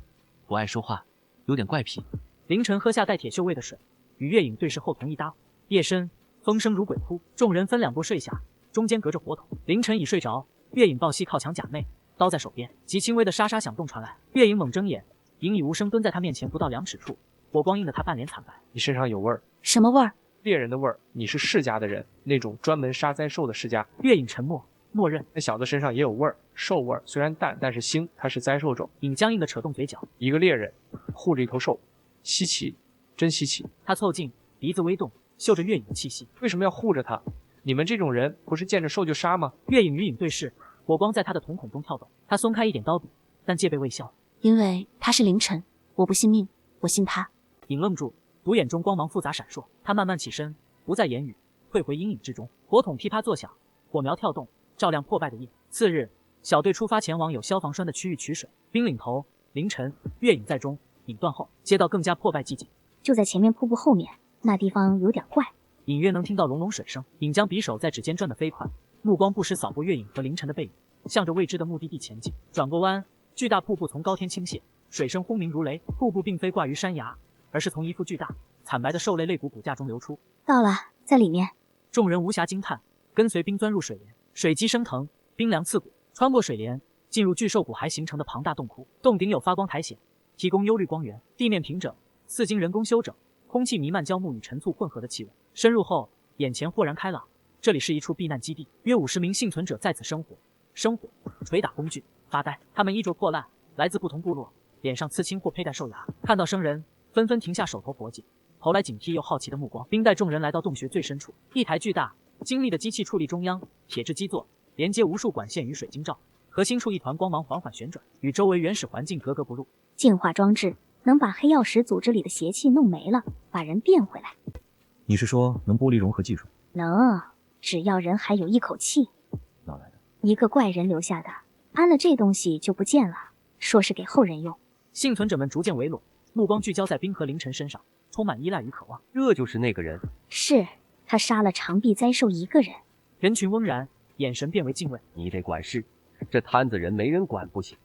Speaker 1: 不爱说话，有点怪癖。凌晨喝下带铁锈味的水，与月影对视后同意搭伙。夜深，风声如鬼哭，众人分2波睡下，中间隔着火筒。凌晨已睡着，月影抱膝靠墙假寐，刀在手边，极轻微的沙沙响动传来。月影猛睁眼，影已无声蹲在他面前不到2尺处，火光映得他半脸惨白。
Speaker 12: 你身上有味儿。
Speaker 4: 什么味儿？
Speaker 12: 猎人的味儿。你是世家的人，那种专门杀灾兽的世家。
Speaker 5: 月影沉默，默认。
Speaker 12: 那小子身上也有味儿，兽味儿，虽然淡，但是腥。他是灾兽种。
Speaker 5: 影僵硬的扯动嘴角。
Speaker 12: 一个猎人护着一头兽，稀奇，真稀奇。
Speaker 5: 他凑近，鼻子微动，嗅着月影的气息。
Speaker 12: 为什么要护着他？你们这种人不是见着兽就杀吗？
Speaker 5: 月影与影对视，火光在他的瞳孔中跳动。他松开一点刀柄，但戒备未消。
Speaker 4: 因为他是凌晨，我不信命，我信他。
Speaker 5: 影愣住，独眼中光芒复杂闪烁。他慢慢起身，不再言语，退回阴影之中。火筒噼啪作响，火苗跳动，照亮破败的夜。次日，小队出发前往有消防栓的区域取水。冰领头，凌晨、月影在中，影断后，街道更加破败寂静。
Speaker 10: 就在前面瀑布后面，那地方有点怪。
Speaker 5: 隐约能听到隆隆水声。影将匕首在指尖转得飞快，目光不时扫过月影和凌晨的背影，向着未知的目的地前进。转过弯，巨大瀑布从高天倾泻，水声轰鸣如雷。瀑布并非挂于山崖，而是从一副巨大惨白的兽类肋骨骨架中流出。
Speaker 4: 到了，在里面。
Speaker 5: 众人无暇惊叹，跟随冰钻入水帘，水击升腾，冰凉刺骨。穿过水帘，进入巨兽骨骸形成的庞大洞窟。洞顶有发光苔藓，提供幽绿光源，地面平整，四经人工修整，空气弥漫胶木与陈醋混合的气味。深入后，眼前豁然开朗，这里是一处避难基地，约50名幸存者在此生活、捶打工具、发呆。他们衣着破烂，来自不同部落，脸上刺青或佩戴兽牙。看到生人，纷纷停下手头活计，投来警惕又好奇的目光，并带众人来到洞穴最深处。一台巨大、精密的机器矗立中央，铁质基座连接无数管线与水晶罩，核心处一团光芒缓缓旋转，与周围原始环境格格不入。
Speaker 4: 净化装置能把黑曜石组织里的邪气弄没了，把人变回来。
Speaker 2: 你是说能玻璃融合技术？
Speaker 4: 能，只要人还有一口气。
Speaker 2: 哪来的？
Speaker 4: 一个怪人留下的，安了这东西就不见了，说是给后人用。
Speaker 5: 幸存者们逐渐围拢，目光聚焦在冰河凌晨身上，充满依赖与渴望。
Speaker 13: 这就是那个人？
Speaker 4: 是，他杀了长臂灾兽一个人。
Speaker 5: 人群嗡然，眼神变为敬畏。
Speaker 13: 你得管事，这摊子人没人管不行。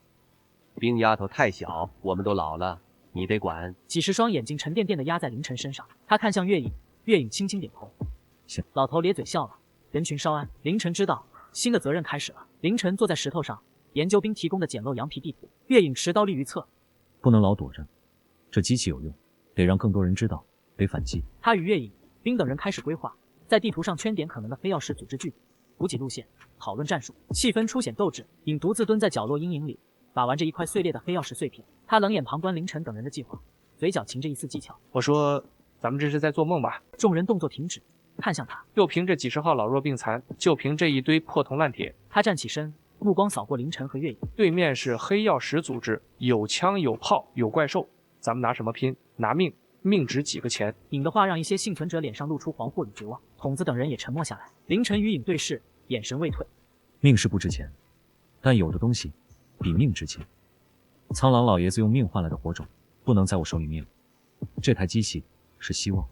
Speaker 13: 冰丫头太小，我们都老了，你得管。
Speaker 5: 几十双眼睛沉甸甸地压在凌晨身上，他看向月影，月影轻轻点头。
Speaker 2: 行。
Speaker 5: 老头咧嘴笑了。人群稍安，凌晨知道新的责任开始了。凌晨坐在石头上，研究兵提供的简陋羊皮地图。月影持刀立于侧，
Speaker 2: 不能老躲着，这机器有用，得让更多人知道，得反击。
Speaker 5: 他与月影、冰等人开始规划，在地图上圈点可能的黑曜石组织据点，补给路线，讨论战术。气氛凸显斗志。影独自蹲在角落阴影里，把玩着一块碎裂的黑曜石碎片。他冷眼旁观凌晨等人的计划，嘴角噙着一丝技巧。
Speaker 12: 我说，咱们这是在做梦吧？
Speaker 5: 众人动作停止，看向他。
Speaker 12: 就凭这几十号老弱病残，就凭这一堆破铜烂铁。
Speaker 5: 他站起身，目光扫过凌晨和月影。
Speaker 12: 对面是黑曜石组织，有枪有炮有怪兽，咱们拿什么拼？拿命，命值几个钱？
Speaker 5: 影的话让一些幸存者脸上露出惶惑与绝望，筒子等人也沉默下来。凌晨与影对视，眼神未退。
Speaker 2: 命是不值钱，但有的东西比命值钱。苍狼老爷子用命换来的火种，不能在我手里灭了。这台机器是希望，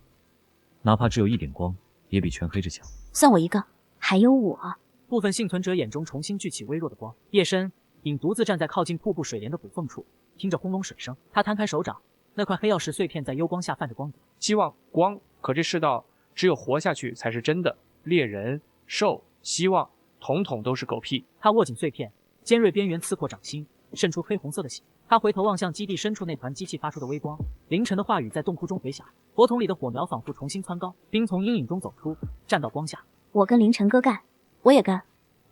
Speaker 2: 哪怕只有一点光，也比全黑着强。
Speaker 4: 算我一个，还有我。
Speaker 5: 部分幸存者眼中重新聚起微弱的光。夜深，影独自站在靠近瀑布水帘的补缝处，听着轰隆水声。他摊开手掌，那块黑曜石碎片在幽光下泛着光泽。
Speaker 12: 希望光，可这世道只有活下去才是真的。猎人、兽、希望，统统都是狗屁。
Speaker 5: 他握紧碎片，尖锐边缘刺破掌心，渗出黑红色的血。他回头望向基地深处那团机器发出的微光。凌晨的话语在洞窟中回响，火筒里的火苗仿佛重新蹿高。冰从阴影中走出，站到光下。
Speaker 4: 我跟凌晨哥干，我也干。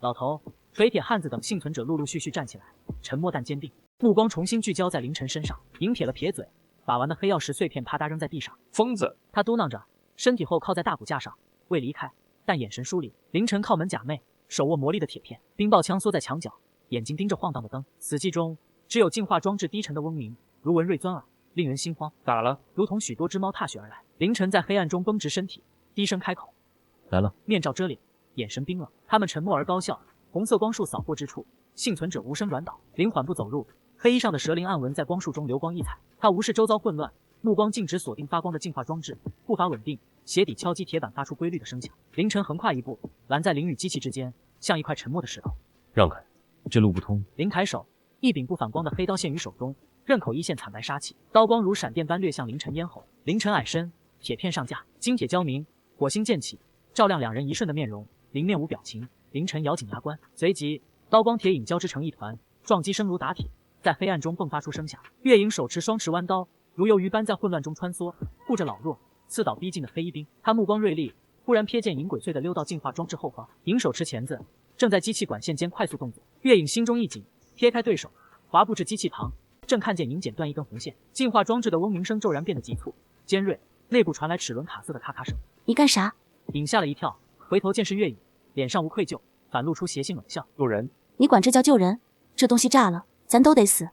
Speaker 5: 老头、锤铁汉子等幸存者陆陆续续站起来，沉默但坚定，目光重新聚焦在凌晨身上。影撇了撇嘴，把玩的黑曜石碎片啪嗒扔在地上。
Speaker 12: 疯子！
Speaker 5: 他嘟囔着，身体后靠在大骨架上，未离开，但眼神疏离。凌晨靠门假寐，手握魔力的铁片，冰爆枪缩在墙角，眼睛盯着晃荡的灯。死寂中，只有净化装置低沉的嗡鸣，如蚊蚋钻耳，令人心慌。
Speaker 12: 咋了？
Speaker 5: 如同许多只猫踏雪而来。凌晨在黑暗中绷直身体，低声开口：“
Speaker 2: 来了。”
Speaker 5: 面罩遮脸，眼神冰冷。他们沉默而高效。红色光束扫过之处，幸存者无声软倒。灵缓步走入，黑衣上的蛇鳞暗纹在光束中流光溢彩。他无视周遭混乱，目光径直锁定发光的净化装置，步伐稳定，鞋底敲击铁板发出规律的声响。凌晨横跨一步，拦在灵与机器之间，像一块沉默的石头。
Speaker 11: 让开，
Speaker 2: 这路不通。
Speaker 5: 凌抬手，一柄不反光的黑刀现于手中，刃口一线惨白杀气，刀光如闪电般掠向凌晨咽喉。凌晨矮身，铁片上架，金铁交鸣，火星溅起，照亮两人一瞬的面容。凌面无表情。凌晨咬紧牙关，随即刀光铁影交织成一团，撞击声如打铁，在黑暗中迸发出声响。月影手持双持弯刀，如游鱼般在混乱中穿梭，护着老弱，刺倒逼近的黑衣兵。他目光锐利，忽然瞥见影鬼祟地溜到净化装置后方，影手持钳子，正在机器管线间快速动作。月影心中一紧，撇开对手，滑步至机器旁，正看见影剪断一根红线。净化装置的嗡鸣声骤然变得急促、尖锐，内部传来齿轮卡斯的咔咔声。
Speaker 4: 你干啥？
Speaker 5: 影吓了一跳，回头见是月影，脸上无愧疚，反露出邪性冷笑。
Speaker 12: 救人？
Speaker 4: 你管这叫救人？这东西炸了，咱都得死。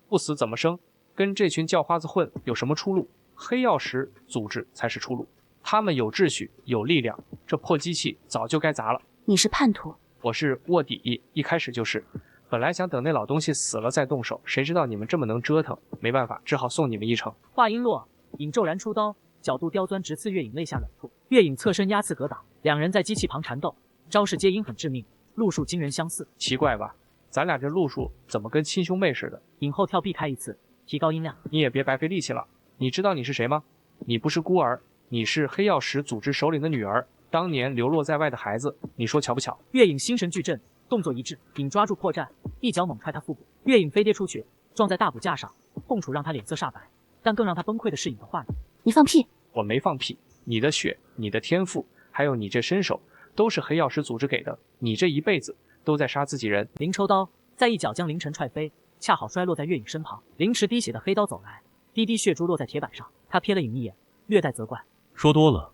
Speaker 12: 不死怎么生？跟这群叫花子混有什么出路？黑曜石组织才是出路。他们有秩序，有力量，这破机器早就该砸了。
Speaker 4: 你是叛徒？
Speaker 12: 我是卧底，一开始就是。本来想等那老东西死了再动手，谁知道你们这么能折腾，没办法，只好送你们一程。
Speaker 5: 话音落，影骤然出刀，角度刁钻，直刺月影肋下软处。月影侧身压刺格挡，两人在机器旁缠斗，招式皆阴狠致命，路数惊人相似。
Speaker 12: 奇怪吧？咱俩这路数怎么跟亲兄妹似的？
Speaker 5: 影后跳避开一次，提高音量。
Speaker 12: 你也别白费力气了。你知道你是谁吗？你不是孤儿，你是黑曜石组织首领的女儿，当年流落在外的孩子，你说巧不巧？
Speaker 5: 月影心神俱震，动作一致，影抓住破绽，一脚猛踹他腹部。月影飞跌出去，撞在大补架上，痛楚让他脸色煞白，但更让他崩溃的是影的话语。
Speaker 4: 你放屁！
Speaker 12: 我没放屁，你的血，你的天赋，还有你这身手，都是黑曜石组织给的。你这一辈子都在杀自己人。
Speaker 5: 林抽刀，再一脚将凌晨踹飞，恰好摔落在月影身旁。凌迟滴血的黑刀走来，滴滴血珠落在铁板上。他瞥了影一眼，略带责怪。
Speaker 11: 说多了，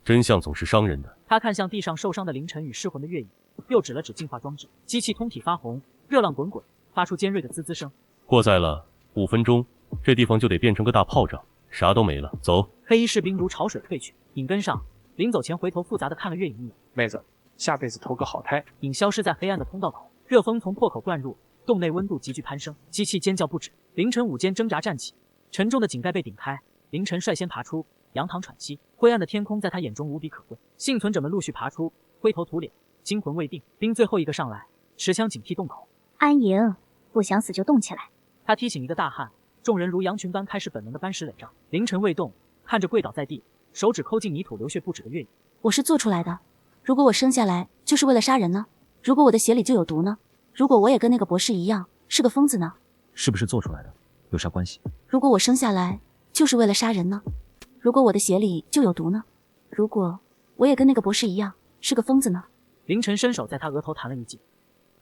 Speaker 11: 真相总是伤人的。
Speaker 5: 他看向地上受伤的凌晨与失魂的月影，又指了指净化装置，机器通体发红，热浪滚滚，发出尖锐的滋滋声。
Speaker 11: 过载了5分钟，这地方就得变成个大炮仗，啥都没了。走。
Speaker 5: 黑衣士兵如潮水退去，影跟上，临走前回头复杂的看了月影一眼。
Speaker 12: 妹子，下辈子投个好胎。
Speaker 5: 影消失在黑暗的通道口，热风从破口灌入，洞内温度急剧攀升，机器尖叫不止。凌晨午间挣扎站起，沉重的井盖被顶开，凌晨率先爬出，仰躺喘息。灰暗的天空在他眼中无比可贵。幸存者们陆续爬出，灰头土脸，惊魂未定。兵最后一个上来，持枪警惕洞口。
Speaker 10: 安营，不想死就动起来。
Speaker 5: 他提醒一个大汉，众人如羊群般开始本能的搬石垒仗。凌晨未动，看着跪倒在地，手指抠进泥土流血不止的月影。
Speaker 4: 我是做出来的。如果我生下来就是为了杀人呢？如果我的血里就有毒呢？如果我也跟那个博士一样是个疯子呢？
Speaker 2: 是不是做出来的有啥关系？
Speaker 4: 如果我生下来就是为了杀人呢？如果我的血里就有毒呢？如果我也跟那个博士一样是个疯子呢？
Speaker 5: 凌晨伸手在他额头弹了一记。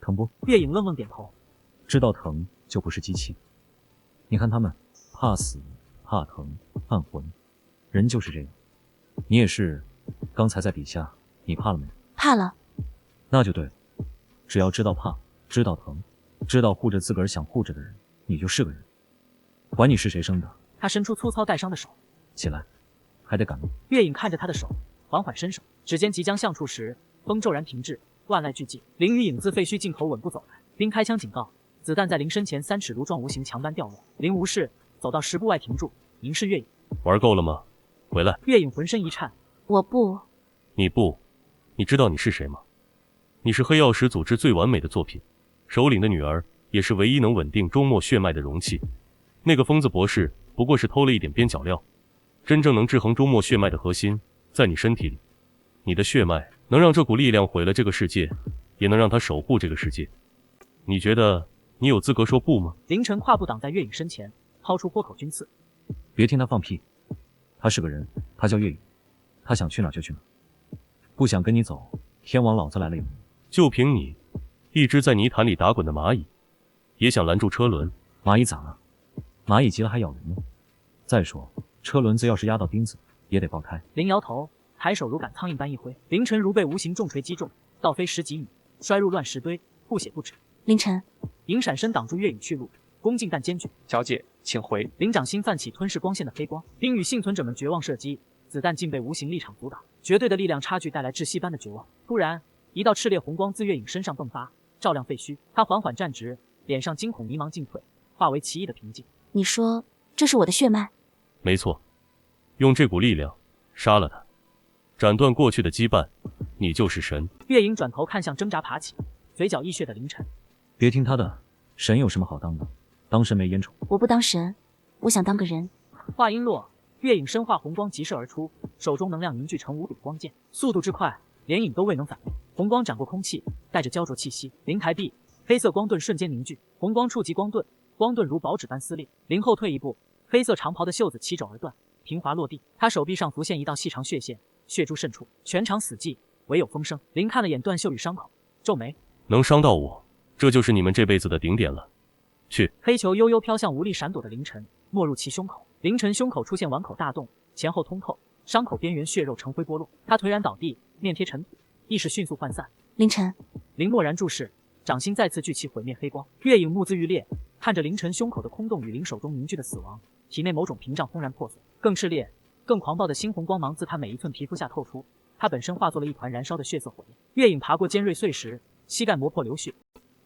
Speaker 2: 疼不？
Speaker 5: 月影愣愣点头。
Speaker 2: 知道疼就不是机器。你看他们，怕死、怕疼、犯浑，人就是这样。你也是，刚才在底下，你怕了没？
Speaker 4: 怕了。
Speaker 2: 那就对了，只要知道怕，知道疼，知道护着自个儿想护着的人，你就是个人。管你是谁生的。
Speaker 5: 他伸出粗糙带伤的手。
Speaker 2: 起来，还得赶路。
Speaker 5: 月影看着他的手，缓缓伸手，指尖即将相触时，风骤然停滞，万籁俱寂。林与影自废墟尽头稳步走来，兵开枪警告，子弹在林身前3尺如状无形墙般掉落。林无视，走到10步外停住，凝视月影。
Speaker 11: 玩够了吗？回来。
Speaker 5: 月影浑身一颤。
Speaker 4: 我不。
Speaker 11: 你不？你知道你是谁吗？你是黑曜石组织最完美的作品，首领的女儿，也是唯一能稳定周末血脉的容器。那个疯子博士不过是偷了一点边角料，真正能制衡周末血脉的核心在你身体里。你的血脉能让这股力量毁了这个世界，也能让它守护这个世界。你觉得你有资格说不吗？
Speaker 5: 凌晨跨步挡在月影身前，抛出豁口军刺。
Speaker 2: 别听他放屁，他是个人，他叫月影，他想去哪就去哪，不想跟你走，天王老子来了有。
Speaker 11: 就凭你，一只在泥潭里打滚的蚂蚁，也想拦住车轮？
Speaker 2: 蚂蚁咋了？蚂蚁急了还咬人呢。再说，车轮子要是压到钉子，也得爆开。
Speaker 5: 林摇头，抬手如赶苍蝇般一挥，凌晨如被无形重锤击中，倒飞10几米，摔入乱石堆，吐血不止。
Speaker 4: 凌晨，
Speaker 5: 影闪身挡住月影去路，恭敬但坚决。
Speaker 12: 小姐，请回。
Speaker 5: 灵掌心泛起吞噬光线的黑光，兵与幸存者们绝望射击，子弹竟被无形力场阻挡。绝对的力量差距带来窒息般的绝望。突然，一道炽烈红光自月影身上迸发，照亮废墟。他缓缓站直，脸上惊恐迷茫进退，化为奇异的平静。
Speaker 4: 你说这是我的血脉？
Speaker 11: 没错，用这股力量杀了他，斩断过去的羁绊，你就是神。
Speaker 5: 月影转头看向挣扎爬起，嘴角溢血的凌晨。
Speaker 2: 别听他的，神有什么好当的？当神没烟抽。
Speaker 4: 我不当神，我想当个人。
Speaker 5: 话音落，月影身化红光急射而出，手中能量凝聚成无比光剑，速度之快，连影都未能反应。红光斩过空气，带着焦灼气息。灵台壁，黑色光盾瞬间凝聚，红光触及光盾，光盾如薄纸般撕裂。灵后退一步，黑色长袍的袖子起肘而断，平滑落地。他手臂上浮现一道细长血线，血珠渗出，全场死寂，唯有风声。灵看了眼断袖与伤口，皱眉。
Speaker 11: 能伤到我，这就是你们这辈子的顶点了。去。
Speaker 5: 黑球悠悠飘向无力闪躲的凌晨，没入其胸口。凌晨胸口出现碗口大洞，前后通透，伤口边缘血肉成灰剥落。他颓然倒地，面贴尘土，意识迅速涣散。
Speaker 4: 凌晨，
Speaker 5: 林默然注视，掌心再次聚起毁灭黑光。月影目眦欲裂，看着凌晨胸口的空洞与灵手中凝聚的死亡，体内某种屏障轰然破碎，更炽烈、更狂暴的猩红光芒自他每一寸皮肤下透出。他本身化作了一团燃烧的血色火焰。月影爬过尖锐碎石，膝盖磨破流血，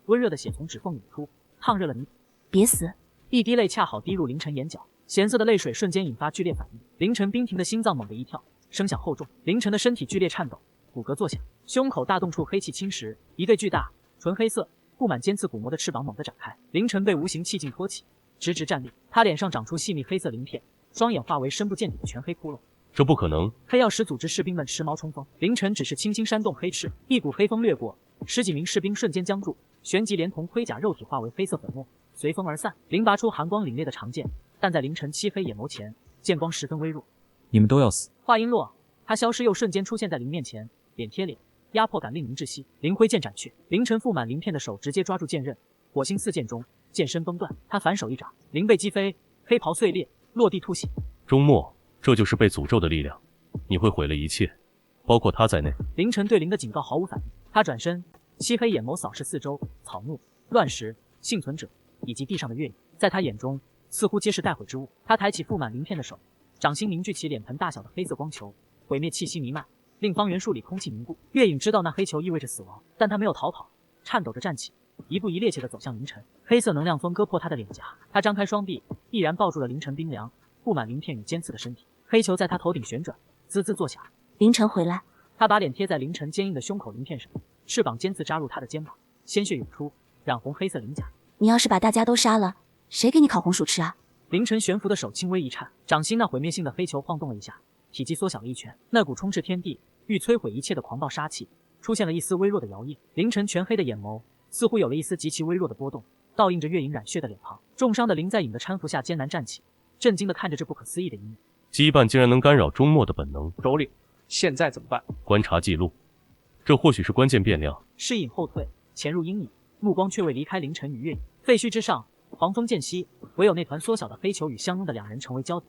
Speaker 5: 温热的血从指缝涌出，烫热了泥土。
Speaker 4: 别死！
Speaker 5: 一滴泪恰好滴入凌晨眼角，咸涩的泪水瞬间引发剧烈反应。凌晨冰停的心脏猛地一跳，声响厚重，凌晨的身体剧烈颤抖，骨骼作响，胸口大洞处黑气侵蚀，一对巨大、纯黑色、布满尖刺骨膜的翅膀猛地展开。凌晨被无形气劲托起，直直站立。他脸上长出细密黑色鳞片，双眼化为深不见底的全黑窟窿。
Speaker 11: 这不可能！
Speaker 5: 黑曜石组织士兵们持矛冲锋，凌晨只是轻轻扇动黑翅，一股黑风掠过，10几名士兵瞬间僵住，旋即连同盔甲肉体化为黑色粉末，随风而散。凌拔出寒光凛冽的长剑，但在凌晨漆黑眼眸前，剑光十分微弱。
Speaker 2: 你们都要死！
Speaker 5: 话音落，他消失又瞬间出现在凌面前，脸贴脸，压迫感令人窒息。凌挥剑斩去，凌晨覆满鳞片的手直接抓住剑刃，火星四剑中，剑身崩断，他反手一掌，凌被击飞，黑袍碎裂，落地吐血。
Speaker 11: 钟墨，这就是被诅咒的力量，你会毁了一切，包括他在内。
Speaker 5: 凌晨对凌的警告毫无反应，他转身，漆黑眼眸扫视四周，草木、乱石、幸存者以及地上的月影，在他眼中似乎皆是待毁之物。他抬起覆满鳞片的手，掌心凝聚起脸盆大小的黑色光球，毁灭气息弥漫，令方圆数里空气凝固。月影知道那黑球意味着死亡，但他没有逃跑，颤抖着站起，一步一趔趄地走向凌晨。黑色能量风割破他的脸颊，他张开双臂，毅然抱住了凌晨冰凉、布满鳞片与尖刺的身体。黑球在他头顶旋转，滋滋作响。
Speaker 4: 凌晨回来。
Speaker 5: 他把脸贴在凌晨坚硬的胸口鳞片上，翅膀尖刺扎入他的肩膀，鲜血涌出，染红黑色鳞甲。
Speaker 4: 你要是把大家都杀了，谁给你烤红薯吃啊？
Speaker 5: 凌晨悬浮的手轻微一颤，掌心那毁灭性的黑球晃动了一下，体积缩小了一圈。那股充斥天地、欲摧毁一切的狂暴杀气，出现了一丝微弱的摇曳。凌晨全黑的眼眸似乎有了一丝极其微弱的波动，倒映着月影染血的脸庞。重伤的凌在影的搀扶下艰难站起，震惊地看着这不可思议的一幕。
Speaker 11: 羁绊竟然能干扰钟墨的本能。
Speaker 12: 首领，现在怎么办？
Speaker 11: 观察记录，这或许是关键变量。
Speaker 5: 适应后退，潜入阴影，目光却未离开凌晨与月影。废墟之上，黄风渐息，唯有那团缩小的黑球与相拥的两人成为焦点。